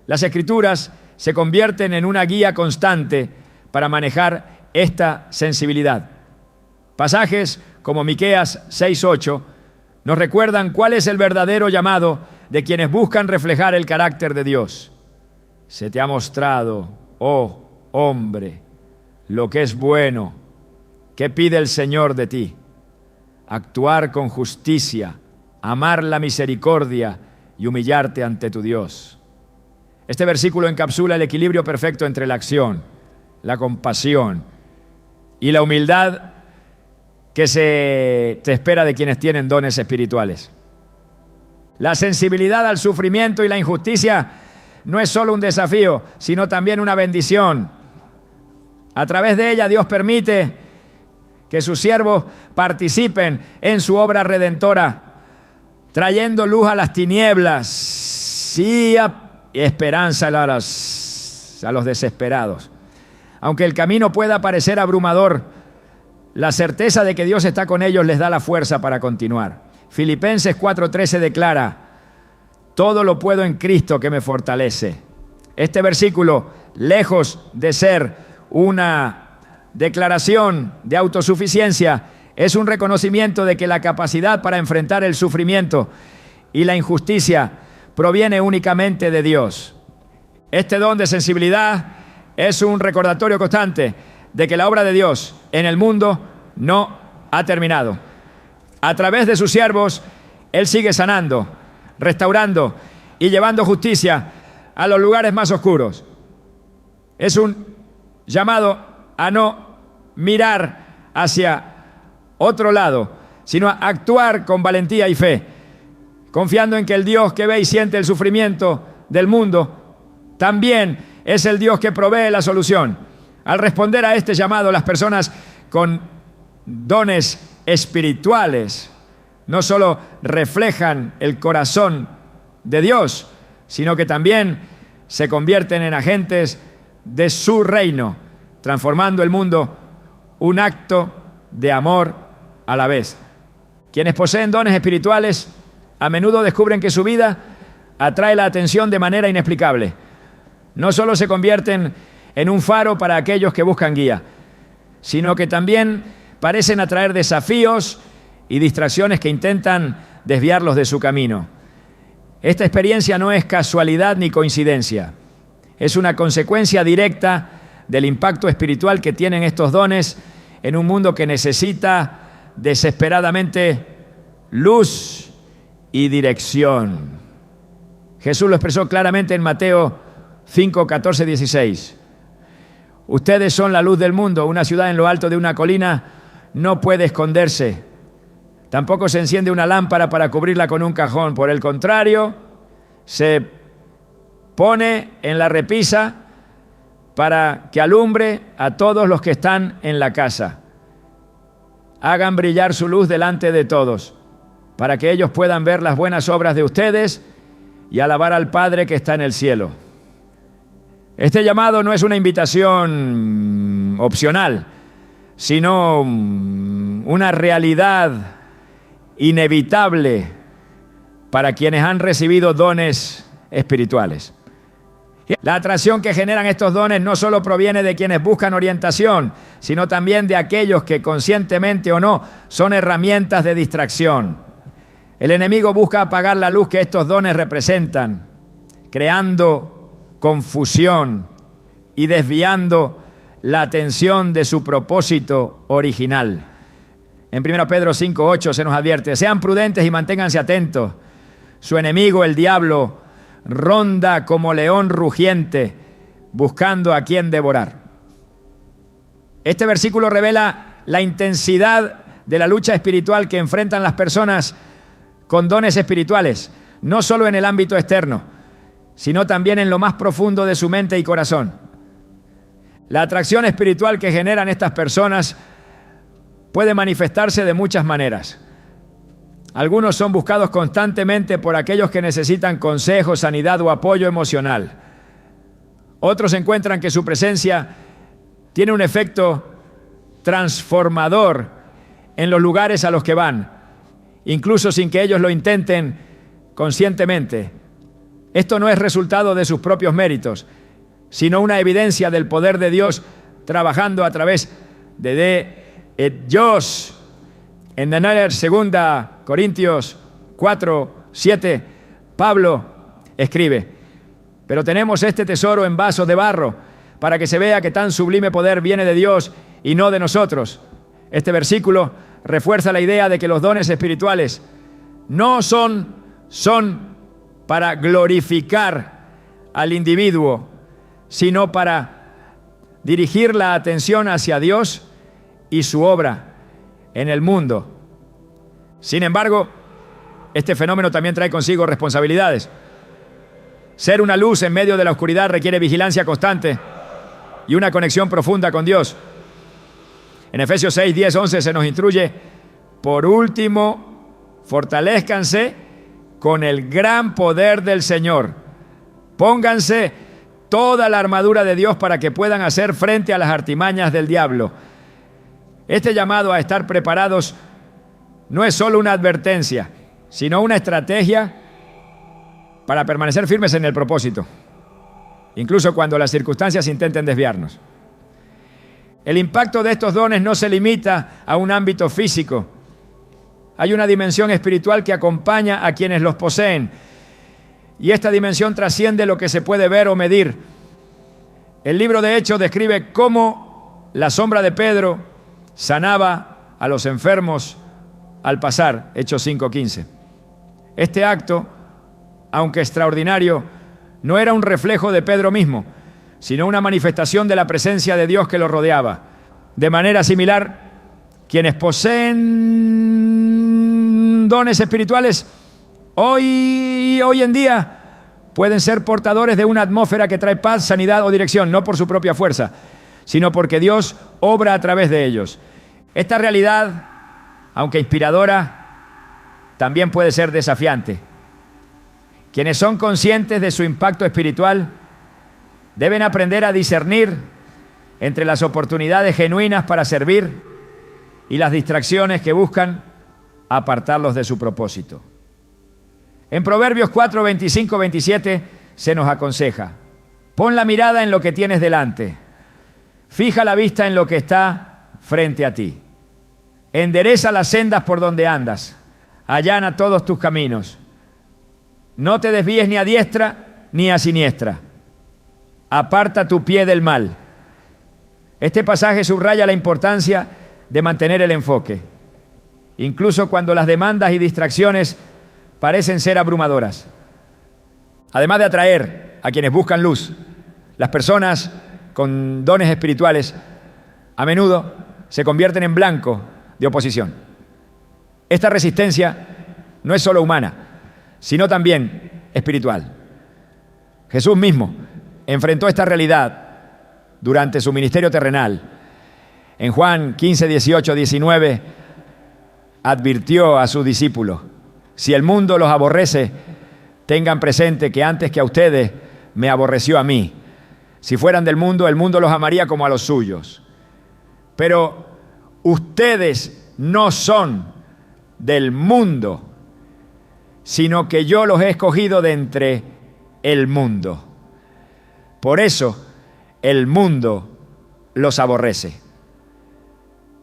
las Escrituras se convierten en una guía constante para manejar esta sensibilidad. Pasajes como Miqueas 6:8 nos recuerdan cuál es el verdadero llamado de quienes buscan reflejar el carácter de Dios. Se te ha mostrado, oh hombre, lo que es bueno. ¿Qué pide el Señor de ti? Actuar con justicia, amar la misericordia y humillarte ante tu Dios. Este versículo encapsula el equilibrio perfecto entre la acción, la compasión y la humildad que se te espera de quienes tienen dones espirituales. La sensibilidad al sufrimiento y la injusticia no es solo un desafío, sino también una bendición. A través de ella, Dios permite que sus siervos participen en su obra redentora, trayendo luz a las tinieblas y esperanza a los desesperados. Aunque el camino pueda parecer abrumador, la certeza de que Dios está con ellos les da la fuerza para continuar. Filipenses 4:13 declara: todo lo puedo en Cristo que me fortalece. Este versículo, lejos de ser una declaración de autosuficiencia, es un reconocimiento de que la capacidad para enfrentar el sufrimiento y la injusticia proviene únicamente de Dios. Este don de sensibilidad es un recordatorio constante de que la obra de Dios en el mundo no ha terminado. A través de sus siervos, Él sigue sanando, restaurando y llevando justicia a los lugares más oscuros. Es un llamado a no mirar hacia otro lado, sino a actuar con valentía y fe. confiando en que el Dios que ve y siente el sufrimiento del mundo también es el Dios que provee la solución. Al responder a este llamado, las personas con dones espirituales no solo reflejan el corazón de Dios, sino que también se convierten en agentes de su reino, transformando el mundo, un acto de amor a la vez. Quienes poseen dones espirituales a menudo descubren que su vida atrae la atención de manera inexplicable. No solo se convierten en un faro para aquellos que buscan guía, sino que también parecen atraer desafíos y distracciones que intentan desviarlos de su camino. Esta experiencia no es casualidad ni coincidencia. Es una consecuencia directa del impacto espiritual que tienen estos dones en un mundo que necesita desesperadamente luz y dirección. Jesús lo expresó claramente en Mateo 5, 14, 16. Ustedes son la luz del mundo. Una ciudad en lo alto de una colina no puede esconderse. Tampoco se enciende una lámpara para cubrirla con un cajón. Por el contrario, se pone en la repisa para que alumbre a todos los que están en la casa. Hagan brillar su luz delante de todos, para que ellos puedan ver las buenas obras de ustedes y alabar al Padre que está en el cielo. Este llamado no es una invitación opcional, sino una realidad inevitable para quienes han recibido dones espirituales. La atracción que generan estos dones no solo proviene de quienes buscan orientación, sino también de aquellos que conscientemente o no son herramientas de distracción. El enemigo busca apagar la luz que estos dones representan, creando confusión y desviando la atención de su propósito original. En 1 Pedro 5:8 se nos advierte: sean prudentes y manténganse atentos. Su enemigo, el diablo, ronda como león rugiente, buscando a quien devorar. Este versículo revela la intensidad de la lucha espiritual que enfrentan las personas con dones espirituales, no solo en el ámbito externo, sino también en lo más profundo de su mente y corazón. La atracción espiritual que generan estas personas puede manifestarse de muchas maneras. Algunos son buscados constantemente por aquellos que necesitan consejo, sanidad o apoyo emocional. Otros encuentran que su presencia tiene un efecto transformador en los lugares a los que van, incluso sin que ellos lo intenten conscientemente. Esto no es resultado de sus propios méritos, sino una evidencia del poder de Dios trabajando a través de Dios. En 2 Corintios 4, 7, Pablo escribe: pero tenemos este tesoro en vasos de barro, para que se vea que tan sublime poder viene de Dios y no de nosotros. Este versículo refuerza la idea de que los dones espirituales no son para glorificar al individuo, sino para dirigir la atención hacia Dios y su obra en el mundo. Sin embargo, este fenómeno también trae consigo responsabilidades. Ser una luz en medio de la oscuridad requiere vigilancia constante y una conexión profunda con Dios. En Efesios 6, 10, 11 se nos instruye: por último, fortalezcanse con el gran poder del Señor. Pónganse toda la armadura de Dios para que puedan hacer frente a las artimañas del diablo. Este llamado a estar preparados no es solo una advertencia, sino una estrategia para permanecer firmes en el propósito, incluso cuando las circunstancias intenten desviarnos. El impacto de estos dones no se limita a un ámbito físico. Hay una dimensión espiritual que acompaña a quienes los poseen, y esta dimensión trasciende lo que se puede ver o medir. El libro de Hechos describe cómo la sombra de Pedro sanaba a los enfermos al pasar, Hechos 5:15. Este acto, aunque extraordinario, no era un reflejo de Pedro mismo, sino una manifestación de la presencia de Dios que lo rodeaba. De manera similar, quienes poseen dones espirituales hoy en día pueden ser portadores de una atmósfera que trae paz, sanidad o dirección, no por su propia fuerza, sino porque Dios obra a través de ellos. Esta realidad, aunque inspiradora, también puede ser desafiante. Quienes son conscientes de su impacto espiritual deben aprender a discernir entre las oportunidades genuinas para servir y las distracciones que buscan apartarlos de su propósito. En Proverbios 4, 25, 27 se nos aconseja: pon la mirada en lo que tienes delante, fija la vista en lo que está frente a ti. Endereza las sendas por donde andas, allana todos tus caminos. No te desvíes ni a diestra ni a siniestra. Aparta tu pie del mal. Este pasaje subraya la importancia de mantener el enfoque, incluso cuando las demandas y distracciones parecen ser abrumadoras. Además de atraer a quienes buscan luz, las personas con dones espirituales a menudo se convierten en blanco de oposición. Esta resistencia no es solo humana, sino también espiritual. Jesús mismo enfrentó esta realidad durante su ministerio terrenal. En Juan 15, 18, 19, advirtió a sus discípulos: si el mundo los aborrece, tengan presente que antes que a ustedes me aborreció a mí. Si fueran del mundo, el mundo los amaría como a los suyos. Pero ustedes no son del mundo, sino que yo los he escogido de entre el mundo. Por eso el mundo los aborrece.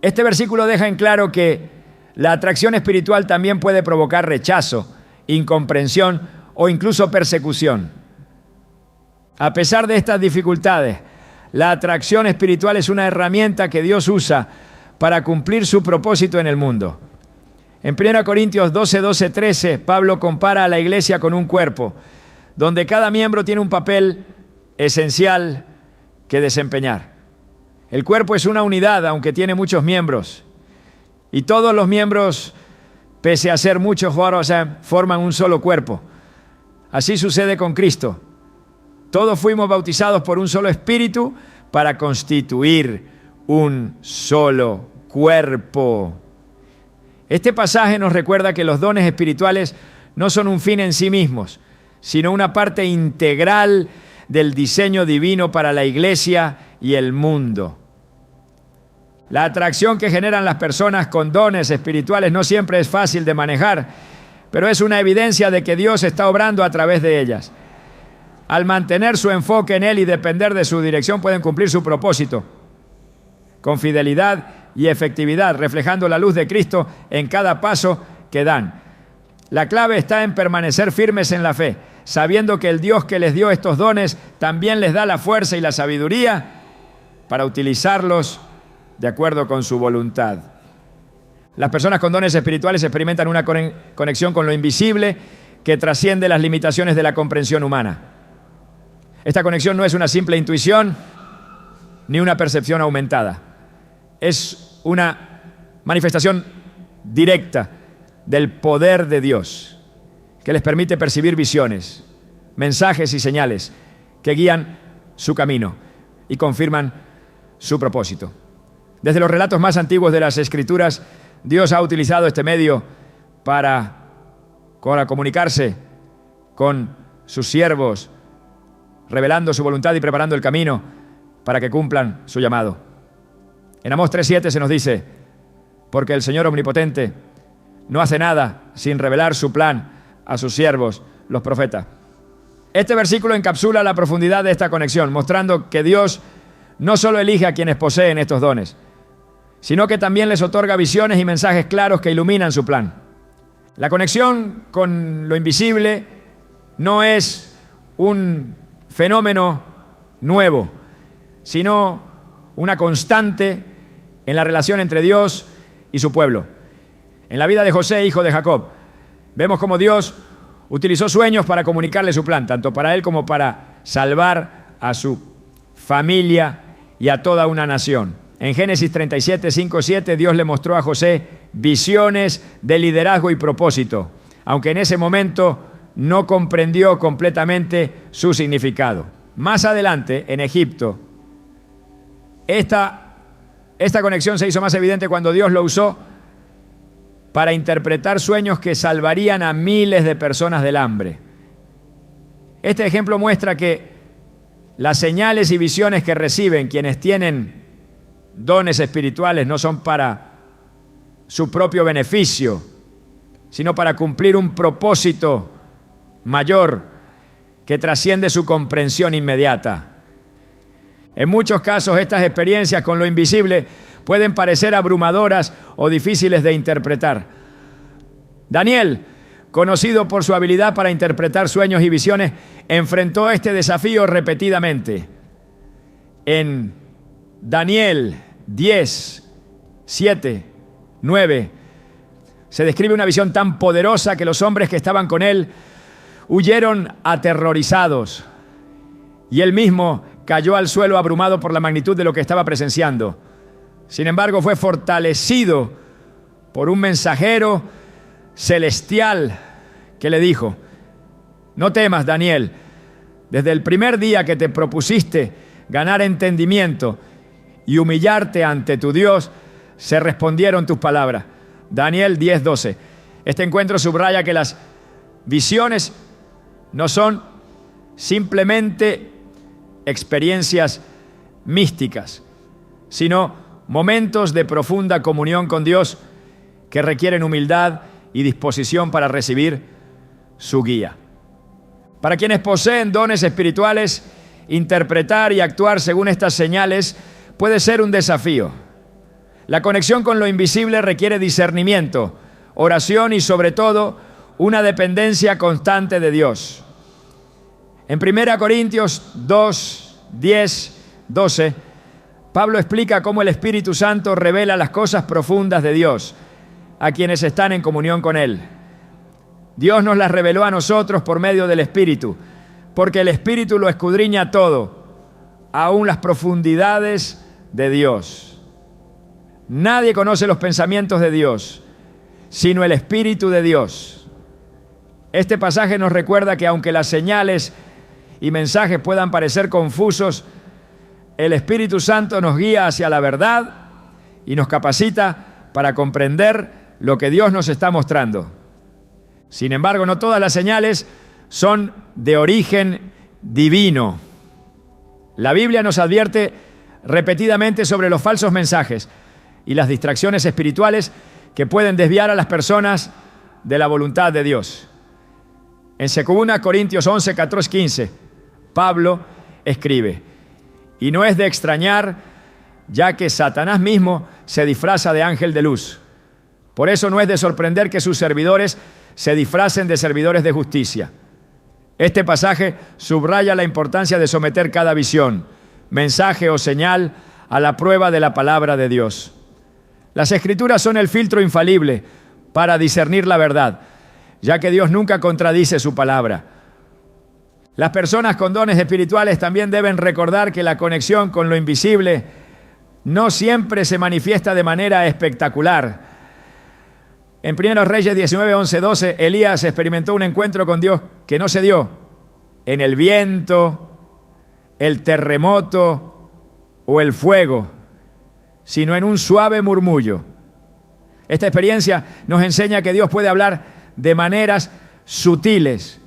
Este versículo deja en claro que la atracción espiritual también puede provocar rechazo, incomprensión o incluso persecución. A pesar de estas dificultades, la atracción espiritual es una herramienta que Dios usa para cumplir su propósito en el mundo. En 1 Corintios 12, 12, 13, Pablo compara a la iglesia con un cuerpo, donde cada miembro tiene un papel esencial que desempeñar. El cuerpo es una unidad, aunque tiene muchos miembros. Y todos los miembros, pese a ser muchos, forman un solo cuerpo. Así sucede con Cristo. Todos fuimos bautizados por un solo espíritu para constituir un solo cuerpo. Este pasaje nos recuerda que los dones espirituales no son un fin en sí mismos, sino una parte integral del diseño divino para la iglesia y el mundo. La atracción que generan las personas con dones espirituales no siempre es fácil de manejar, pero es una evidencia de que Dios está obrando a través de ellas. Al mantener su enfoque en Él y depender de su dirección, pueden cumplir su propósito con fidelidad y efectividad, reflejando la luz de Cristo en cada paso que dan. La clave está en permanecer firmes en la fe, sabiendo que el Dios que les dio estos dones también les da la fuerza y la sabiduría para utilizarlos de acuerdo con su voluntad. Las personas con dones espirituales experimentan una conexión con lo invisible que trasciende las limitaciones de la comprensión humana. Esta conexión no es una simple intuición ni una percepción aumentada. Es una manifestación directa del poder de Dios que les permite percibir visiones, mensajes y señales que guían su camino y confirman su propósito. Desde los relatos más antiguos de las Escrituras, Dios ha utilizado este medio para comunicarse con sus siervos, revelando su voluntad y preparando el camino para que cumplan su llamado. En Amós 3:7 se nos dice: porque el Señor omnipotente no hace nada sin revelar su plan a sus siervos, los profetas. Este versículo encapsula la profundidad de esta conexión, mostrando que Dios no solo elige a quienes poseen estos dones, sino que también les otorga visiones y mensajes claros que iluminan su plan. La conexión con lo invisible no es un fenómeno nuevo, sino una constante en la relación entre Dios y su pueblo. En la vida de José, hijo de Jacob, vemos cómo Dios utilizó sueños para comunicarle su plan, tanto para él como para salvar a su familia y a toda una nación. En Génesis 37, 5, 7, Dios le mostró a José visiones de liderazgo y propósito. aunque en ese momento no comprendió completamente su significado. Más adelante, en Egipto, esta conexión se hizo más evidente cuando Dios lo usó para interpretar sueños que salvarían a miles de personas del hambre. Este ejemplo muestra que las señales y visiones que reciben quienes tienen dones espirituales no son para su propio beneficio, sino para cumplir un propósito mayor que trasciende su comprensión inmediata. En muchos casos, estas experiencias con lo invisible pueden parecer abrumadoras o difíciles de interpretar. Daniel, conocido por su habilidad para interpretar sueños y visiones, enfrentó este desafío repetidamente. En Daniel 10, 7, 9, se describe una visión tan poderosa que los hombres que estaban con él huyeron aterrorizados y él mismo cayó al suelo abrumado por la magnitud de lo que estaba presenciando. Sin embargo, fue fortalecido por un mensajero celestial que le dijo: no temas, Daniel, desde el primer día que te propusiste ganar entendimiento y humillarte ante tu Dios, se respondieron tus palabras. Daniel 10:12. Este encuentro subraya que las visiones no son simplemente experiencias místicas, sino momentos de profunda comunión con Dios que requieren humildad y disposición para recibir su guía. Para quienes poseen dones espirituales, interpretar y actuar según estas señales puede ser un desafío. La conexión con lo invisible requiere discernimiento, oración y, sobre todo, una dependencia constante de Dios. En 1 Corintios 2, 10, 12, Pablo explica cómo el Espíritu Santo revela las cosas profundas de Dios a quienes están en comunión con Él. Dios nos las reveló a nosotros por medio del Espíritu, porque el Espíritu lo escudriña todo, aún las profundidades de Dios. Nadie conoce los pensamientos de Dios, sino el Espíritu de Dios. Este pasaje nos recuerda que aunque las señales y mensajes puedan parecer confusos, el Espíritu Santo nos guía hacia la verdad y nos capacita para comprender lo que Dios nos está mostrando. Sin embargo, no todas las señales son de origen divino. La Biblia nos advierte repetidamente sobre los falsos mensajes y las distracciones espirituales que pueden desviar a las personas de la voluntad de Dios. En 2 Corintios 11, 14, 15, Pablo escribe: y no es de extrañar, ya que Satanás mismo se disfraza de ángel de luz. Por eso no es de sorprender que sus servidores se disfracen de servidores de justicia. Este pasaje subraya la importancia de someter cada visión, mensaje o señal a la prueba de la palabra de Dios. Las Escrituras son el filtro infalible para discernir la verdad, ya que Dios nunca contradice su palabra. Las personas con dones espirituales también deben recordar que la conexión con lo invisible no siempre se manifiesta de manera espectacular. En 1 Reyes 19, 11, 12, Elías experimentó un encuentro con Dios que no se dio en el viento, el terremoto o el fuego, sino en un suave murmullo. Esta experiencia nos enseña que Dios puede hablar de maneras sutiles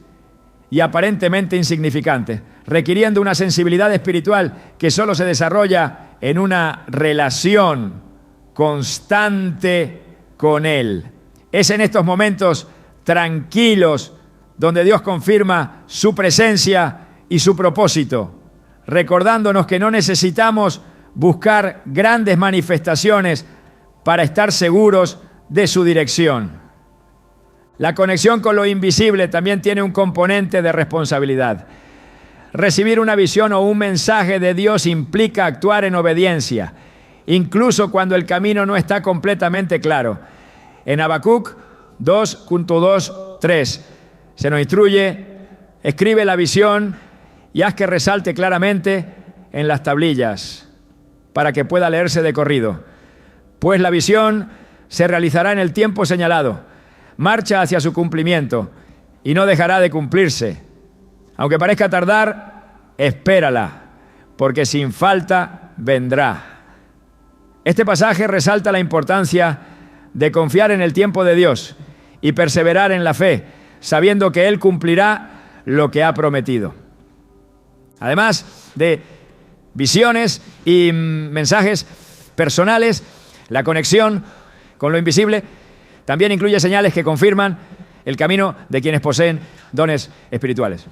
y aparentemente insignificantes, requiriendo una sensibilidad espiritual que solo se desarrolla en una relación constante con Él. Es en estos momentos tranquilos donde Dios confirma su presencia y su propósito, recordándonos que no necesitamos buscar grandes manifestaciones para estar seguros de su dirección. La conexión con lo invisible también tiene un componente de responsabilidad. Recibir una visión o un mensaje de Dios implica actuar en obediencia, incluso cuando el camino no está completamente claro. En Habacuc 2.2, 3 se nos instruye: escribe la visión y haz que resalte claramente en las tablillas, para que pueda leerse de corrido. Pues la visión se realizará en el tiempo señalado. marcha hacia su cumplimiento y no dejará de cumplirse. Aunque parezca tardar, espérala, porque sin falta vendrá. Este pasaje resalta la importancia de confiar en el tiempo de Dios y perseverar en la fe, sabiendo que Él cumplirá lo que ha prometido. Además de visiones y mensajes personales, la conexión con lo invisible también incluye señales que confirman el camino de quienes poseen dones espirituales.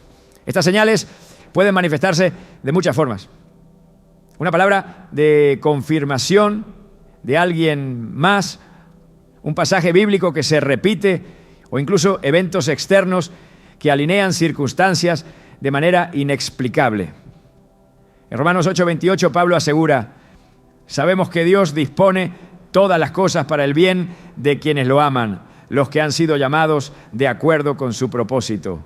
Estas señales pueden manifestarse de muchas formas. Una palabra de confirmación de alguien más, un pasaje bíblico que se repite o incluso eventos externos que alinean circunstancias de manera inexplicable. En Romanos 8:28 Pablo asegura: sabemos que Dios dispone todas las cosas para el bien de quienes lo aman, los que han sido llamados de acuerdo con su propósito.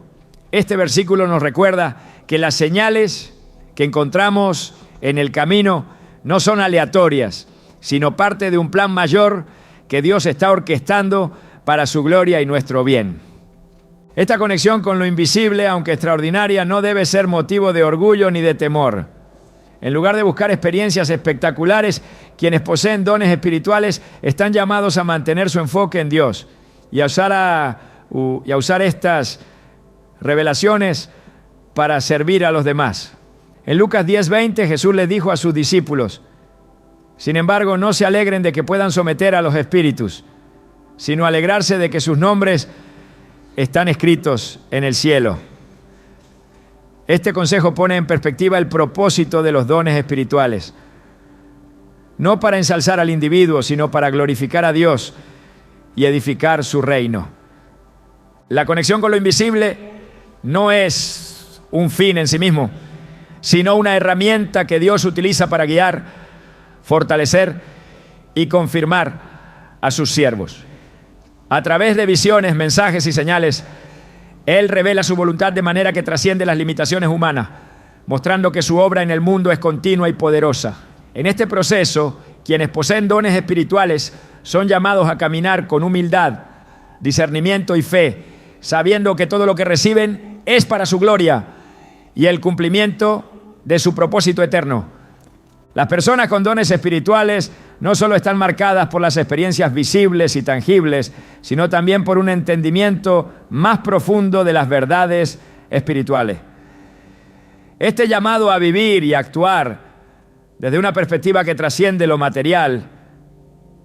Este versículo nos recuerda que las señales que encontramos en el camino no son aleatorias, sino parte de un plan mayor que Dios está orquestando para su gloria y nuestro bien. Esta conexión con lo invisible, aunque extraordinaria, no debe ser motivo de orgullo ni de temor. En lugar de buscar experiencias espectaculares, quienes poseen dones espirituales están llamados a mantener su enfoque en Dios y a usar estas revelaciones para servir a los demás. En Lucas 10:20 Jesús les dijo a sus discípulos: sin embargo, no se alegren de que puedan someter a los espíritus, sino alegrarse de que sus nombres están escritos en el cielo. Este consejo pone en perspectiva el propósito de los dones espirituales. No para ensalzar al individuo, sino para glorificar a Dios y edificar su reino. La conexión con lo invisible no es un fin en sí mismo, sino una herramienta que Dios utiliza para guiar, fortalecer y confirmar a sus siervos. A través de visiones, mensajes y señales, Él revela su voluntad de manera que trasciende las limitaciones humanas, mostrando que su obra en el mundo es continua y poderosa. En este proceso, quienes poseen dones espirituales son llamados a caminar con humildad, discernimiento y fe, sabiendo que todo lo que reciben es para su gloria y el cumplimiento de su propósito eterno. Las personas con dones espirituales no solo están marcadas por las experiencias visibles y tangibles, sino también por un entendimiento más profundo de las verdades espirituales. Este llamado a vivir y actuar desde una perspectiva que trasciende lo material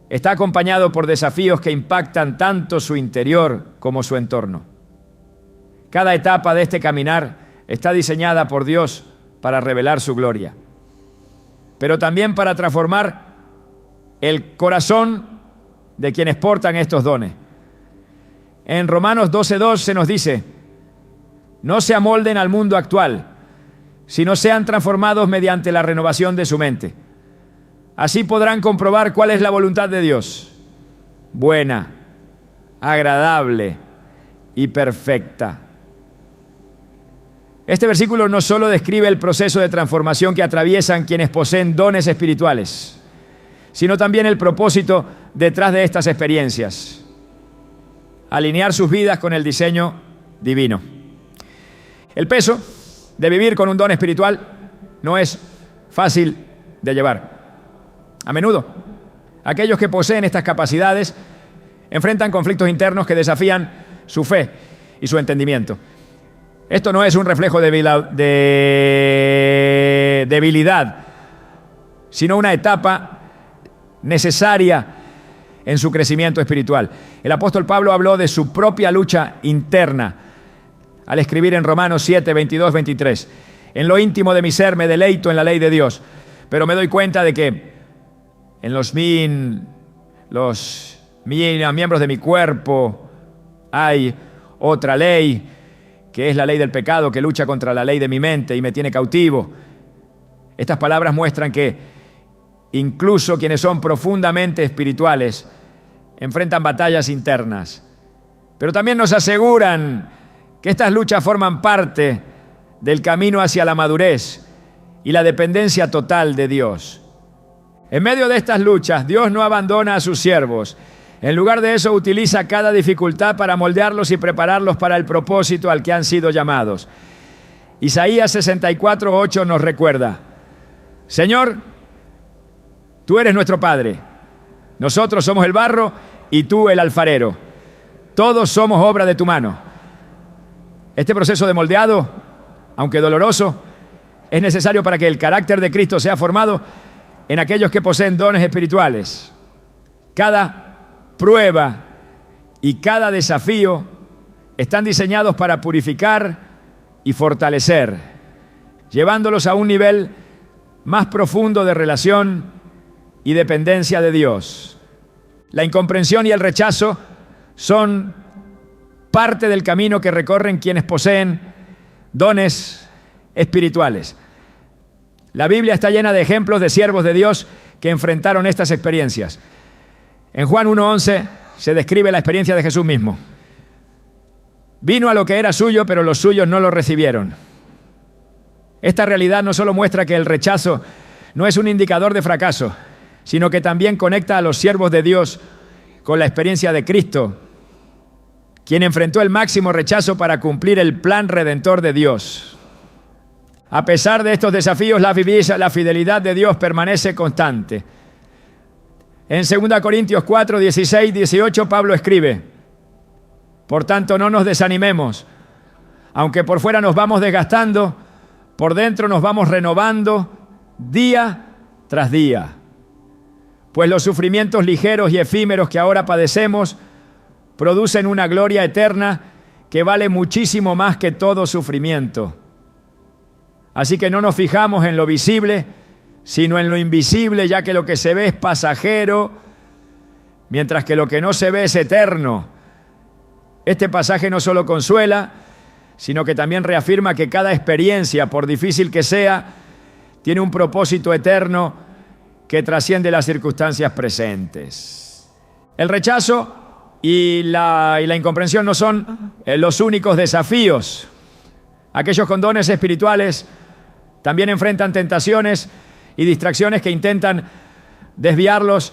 está acompañado por desafíos que impactan tanto su interior como su entorno. Cada etapa de este caminar está diseñada por Dios para revelar su gloria, pero también para transformar el corazón de quienes portan estos dones. En Romanos 12:2 se nos dice: no se amolden al mundo actual, sino sean transformados mediante la renovación de su mente. Así podrán comprobar cuál es la voluntad de Dios, buena, agradable y perfecta. Este versículo no solo describe el proceso de transformación que atraviesan quienes poseen dones espirituales, sino también el propósito detrás de estas experiencias: alinear sus vidas con el diseño divino. El peso de vivir con un don espiritual no es fácil de llevar. A menudo, aquellos que poseen estas capacidades enfrentan conflictos internos que desafían su fe y su entendimiento. Esto no es un reflejo de debilidad, sino una etapa necesaria en su crecimiento espiritual. El apóstol Pablo habló de su propia lucha interna al escribir en Romanos 7:22-23: en lo íntimo de mi ser me deleito en la ley de Dios, pero me doy cuenta de que en los miembros de mi cuerpo hay otra ley, que es la ley del pecado, que lucha contra la ley de mi mente y me tiene cautivo. Estas palabras muestran que incluso quienes son profundamente espirituales enfrentan batallas internas, pero también nos aseguran que estas luchas forman parte del camino hacia la madurez y la dependencia total de Dios. En medio de estas luchas, Dios no abandona a sus siervos. En lugar de eso, utiliza cada dificultad para moldearlos y prepararlos para el propósito al que han sido llamados. Isaías 64:8 nos recuerda: Señor, tú eres nuestro Padre. Nosotros somos el barro y tú el alfarero. Todos somos obra de tu mano. Este proceso de moldeado, aunque doloroso, es necesario para que el carácter de Cristo sea formado en aquellos que poseen dones espirituales. Cada prueba y cada desafío están diseñados para purificar y fortalecer, llevándolos a un nivel más profundo de relación y dependencia de Dios. La incomprensión y el rechazo son parte del camino que recorren quienes poseen dones espirituales. La Biblia está llena de ejemplos de siervos de Dios que enfrentaron estas experiencias. En Juan 1:11 se describe la experiencia de Jesús mismo. Vino a lo que era suyo, pero los suyos no lo recibieron. Esta realidad no solo muestra que el rechazo no es un indicador de fracaso, sino que también conecta a los siervos de Dios con la experiencia de Cristo, quien enfrentó el máximo rechazo para cumplir el plan redentor de Dios. A pesar de estos desafíos, la fidelidad de Dios permanece constante. En 2 Corintios 4, 16, 18, Pablo escribe: por tanto, no nos desanimemos. Aunque por fuera nos vamos desgastando, por dentro nos vamos renovando día tras día. Pues los sufrimientos ligeros y efímeros que ahora padecemos producen una gloria eterna que vale muchísimo más que todo sufrimiento. Así que no nos fijamos en lo visible, sino en lo invisible, ya que lo que se ve es pasajero, mientras que lo que no se ve es eterno. Este pasaje no solo consuela, sino que también reafirma que cada experiencia, por difícil que sea, tiene un propósito eterno que trasciende las circunstancias presentes. El rechazo y la incomprensión no son los únicos desafíos. Aquellos con dones espirituales también enfrentan tentaciones y distracciones que intentan desviarlos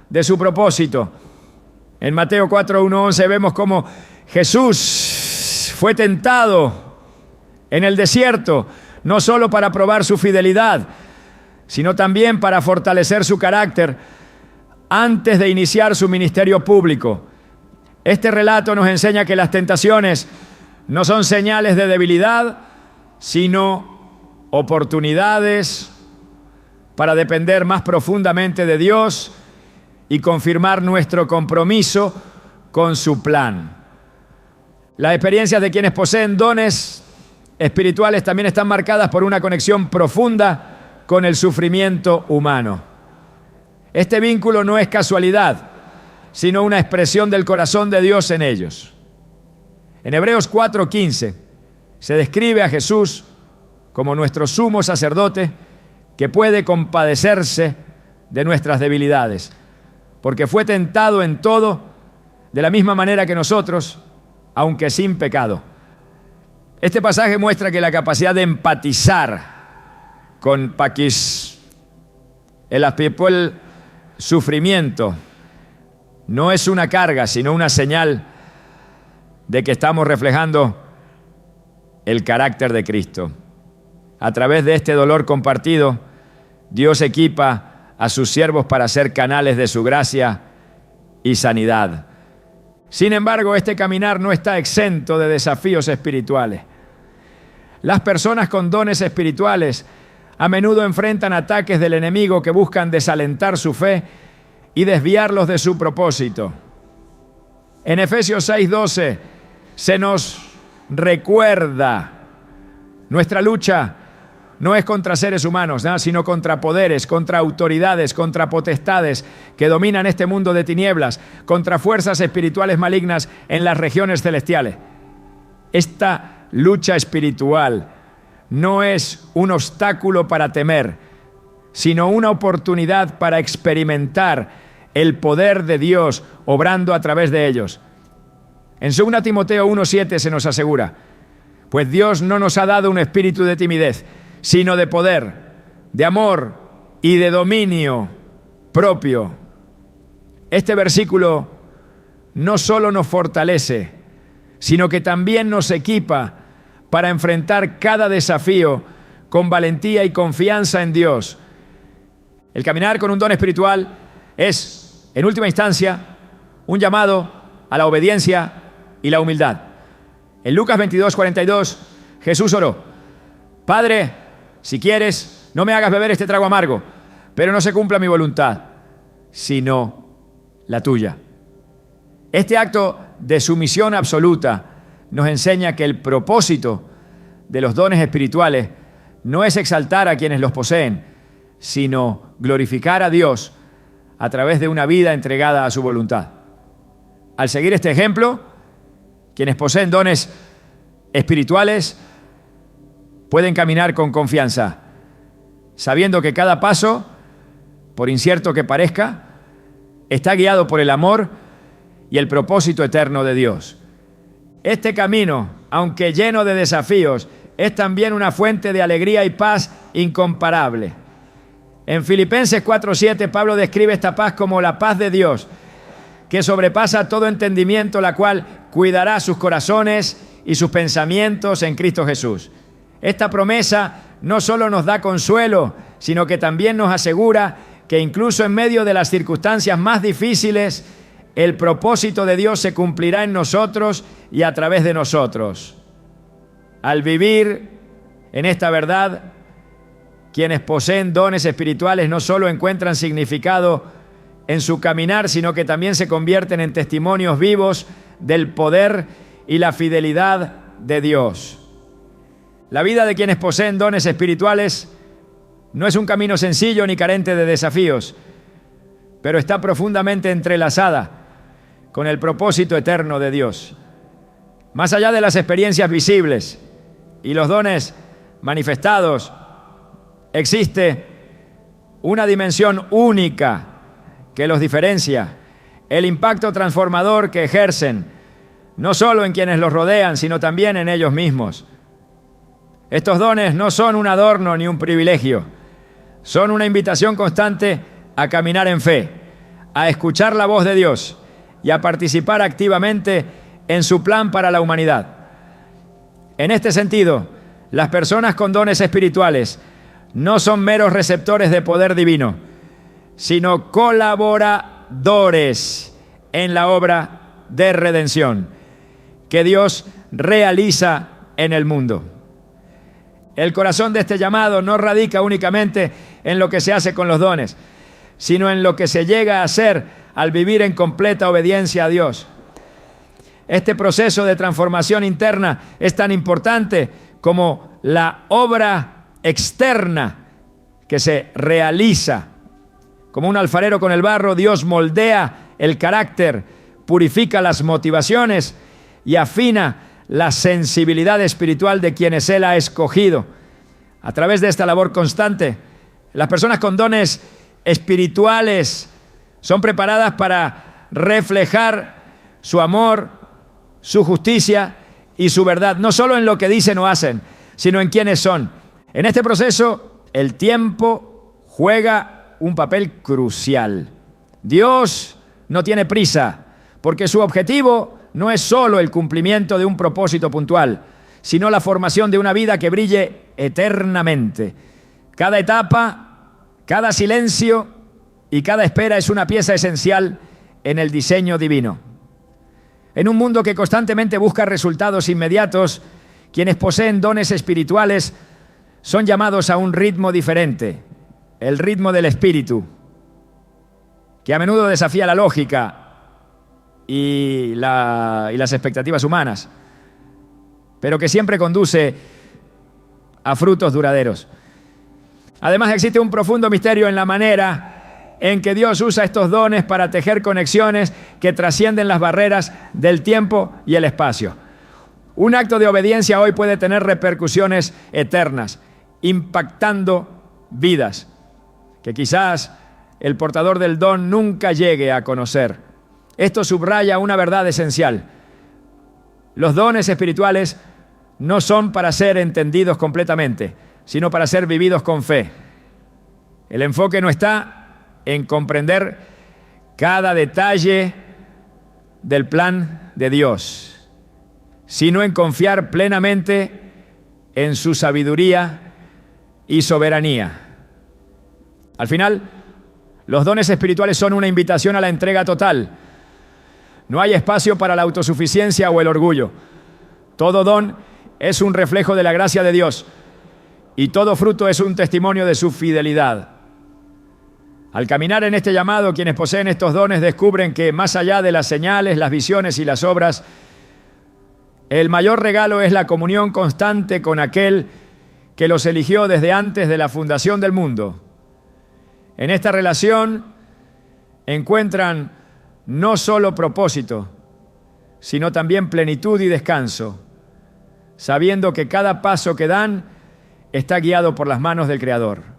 de su propósito. En Mateo 4, 1, 11 vemos cómo Jesús fue tentado en el desierto, no solo para probar su fidelidad, sino también para fortalecer su carácter antes de iniciar su ministerio público. Este relato nos enseña que las tentaciones no son señales de debilidad, sino oportunidades para depender más profundamente de Dios y confirmar nuestro compromiso con su plan. Las experiencias de quienes poseen dones espirituales también están marcadas por una conexión profunda con el sufrimiento humano. Este vínculo no es casualidad, sino una expresión del corazón de Dios en ellos. En Hebreos 4:15 se describe a Jesús como nuestro sumo sacerdote que puede compadecerse de nuestras debilidades, porque fue tentado en todo de la misma manera que nosotros, aunque sin pecado. Este pasaje muestra que la capacidad de empatizar con el sufrimiento no es una carga, sino una señal de que estamos reflejando el carácter de Cristo. A través de este dolor compartido, Dios equipa a sus siervos para ser canales de su gracia y sanidad. Sin embargo, este caminar no está exento de desafíos espirituales. Las personas con dones espirituales a menudo enfrentan ataques del enemigo que buscan desalentar su fe y desviarlos de su propósito. En Efesios 6:12 se nos recuerda: nuestra lucha no es contra seres humanos, sino contra poderes, contra autoridades, contra potestades que dominan este mundo de tinieblas, contra fuerzas espirituales malignas en las regiones celestiales. Esta lucha espiritual no es un obstáculo para temer, sino una oportunidad para experimentar el poder de Dios obrando a través de ellos. En 2 Timoteo 1:7 se nos asegura: pues Dios no nos ha dado un espíritu de timidez, sino de poder, de amor y de dominio propio. Este versículo no solo nos fortalece, sino que también nos equipa para enfrentar cada desafío con valentía y confianza en Dios. El caminar con un don espiritual es, en última instancia, un llamado a la obediencia y la humildad. En Lucas 22:42, Jesús oró: Padre, si quieres, no me hagas beber este trago amargo, pero no se cumpla mi voluntad, sino la tuya. Este acto de sumisión absoluta nos enseña que el propósito de los dones espirituales no es exaltar a quienes los poseen, sino glorificar a Dios a través de una vida entregada a su voluntad. Al seguir este ejemplo, quienes poseen dones espirituales pueden caminar con confianza, sabiendo que cada paso, por incierto que parezca, está guiado por el amor y el propósito eterno de Dios. Este camino, aunque lleno de desafíos, es también una fuente de alegría y paz incomparable. En Filipenses 4:7, Pablo describe esta paz como la paz de Dios, que sobrepasa todo entendimiento, la cual cuidará sus corazones y sus pensamientos en Cristo Jesús. Esta promesa no solo nos da consuelo, sino que también nos asegura que incluso en medio de las circunstancias más difíciles, el propósito de Dios se cumplirá en nosotros y a través de nosotros. Al vivir en esta verdad, quienes poseen dones espirituales no solo encuentran significado en su caminar, sino que también se convierten en testimonios vivos del poder y la fidelidad de Dios. La vida de quienes poseen dones espirituales no es un camino sencillo ni carente de desafíos, pero está profundamente entrelazada con el propósito eterno de Dios. Más allá de las experiencias visibles y los dones manifestados, existe una dimensión única que los diferencia: el impacto transformador que ejercen, no solo en quienes los rodean, sino también en ellos mismos. Estos dones no son un adorno ni un privilegio, son una invitación constante a caminar en fe, a escuchar la voz de Dios y a participar activamente en su plan para la humanidad. En este sentido, las personas con dones espirituales no son meros receptores de poder divino, sino colaboradores en la obra de redención que Dios realiza en el mundo. El corazón de este llamado no radica únicamente en lo que se hace con los dones, sino en lo que se llega a hacer al vivir en completa obediencia a Dios. Este proceso de transformación interna es tan importante como la obra externa que se realiza. Como un alfarero con el barro, Dios moldea el carácter, purifica las motivaciones y afina la sensibilidad espiritual de quienes Él ha escogido. A través de esta labor constante, las personas con dones espirituales son preparadas para reflejar su amor, su justicia y su verdad, no solo en lo que dicen o hacen, sino en quiénes son. En este proceso, el tiempo juega un papel crucial. Dios no tiene prisa, porque su objetivo no es solo el cumplimiento de un propósito puntual, sino la formación de una vida que brille eternamente. Cada etapa, cada silencio y cada espera es una pieza esencial en el diseño divino. En un mundo que constantemente busca resultados inmediatos, quienes poseen dones espirituales son llamados a un ritmo diferente, el ritmo del espíritu, que a menudo desafía la lógica y las expectativas humanas, pero que siempre conduce a frutos duraderos. Además, existe un profundo misterio en la manera en que Dios usa estos dones para tejer conexiones que trascienden las barreras del tiempo y el espacio. Un acto de obediencia hoy puede tener repercusiones eternas, impactando vidas que quizás el portador del don nunca llegue a conocer. Esto subraya una verdad esencial. Los dones espirituales no son para ser entendidos completamente, sino para ser vividos con fe. El enfoque no está en comprender cada detalle del plan de Dios, sino en confiar plenamente en su sabiduría y soberanía. Al final, los dones espirituales son una invitación a la entrega total. No hay espacio para la autosuficiencia o el orgullo. Todo don es un reflejo de la gracia de Dios y todo fruto es un testimonio de su fidelidad. Al caminar en este llamado, quienes poseen estos dones descubren que más allá de las señales, las visiones y las obras, el mayor regalo es la comunión constante con aquel que los eligió desde antes de la fundación del mundo. En esta relación encuentran no solo propósito, sino también plenitud y descanso, sabiendo que cada paso que dan está guiado por las manos del Creador.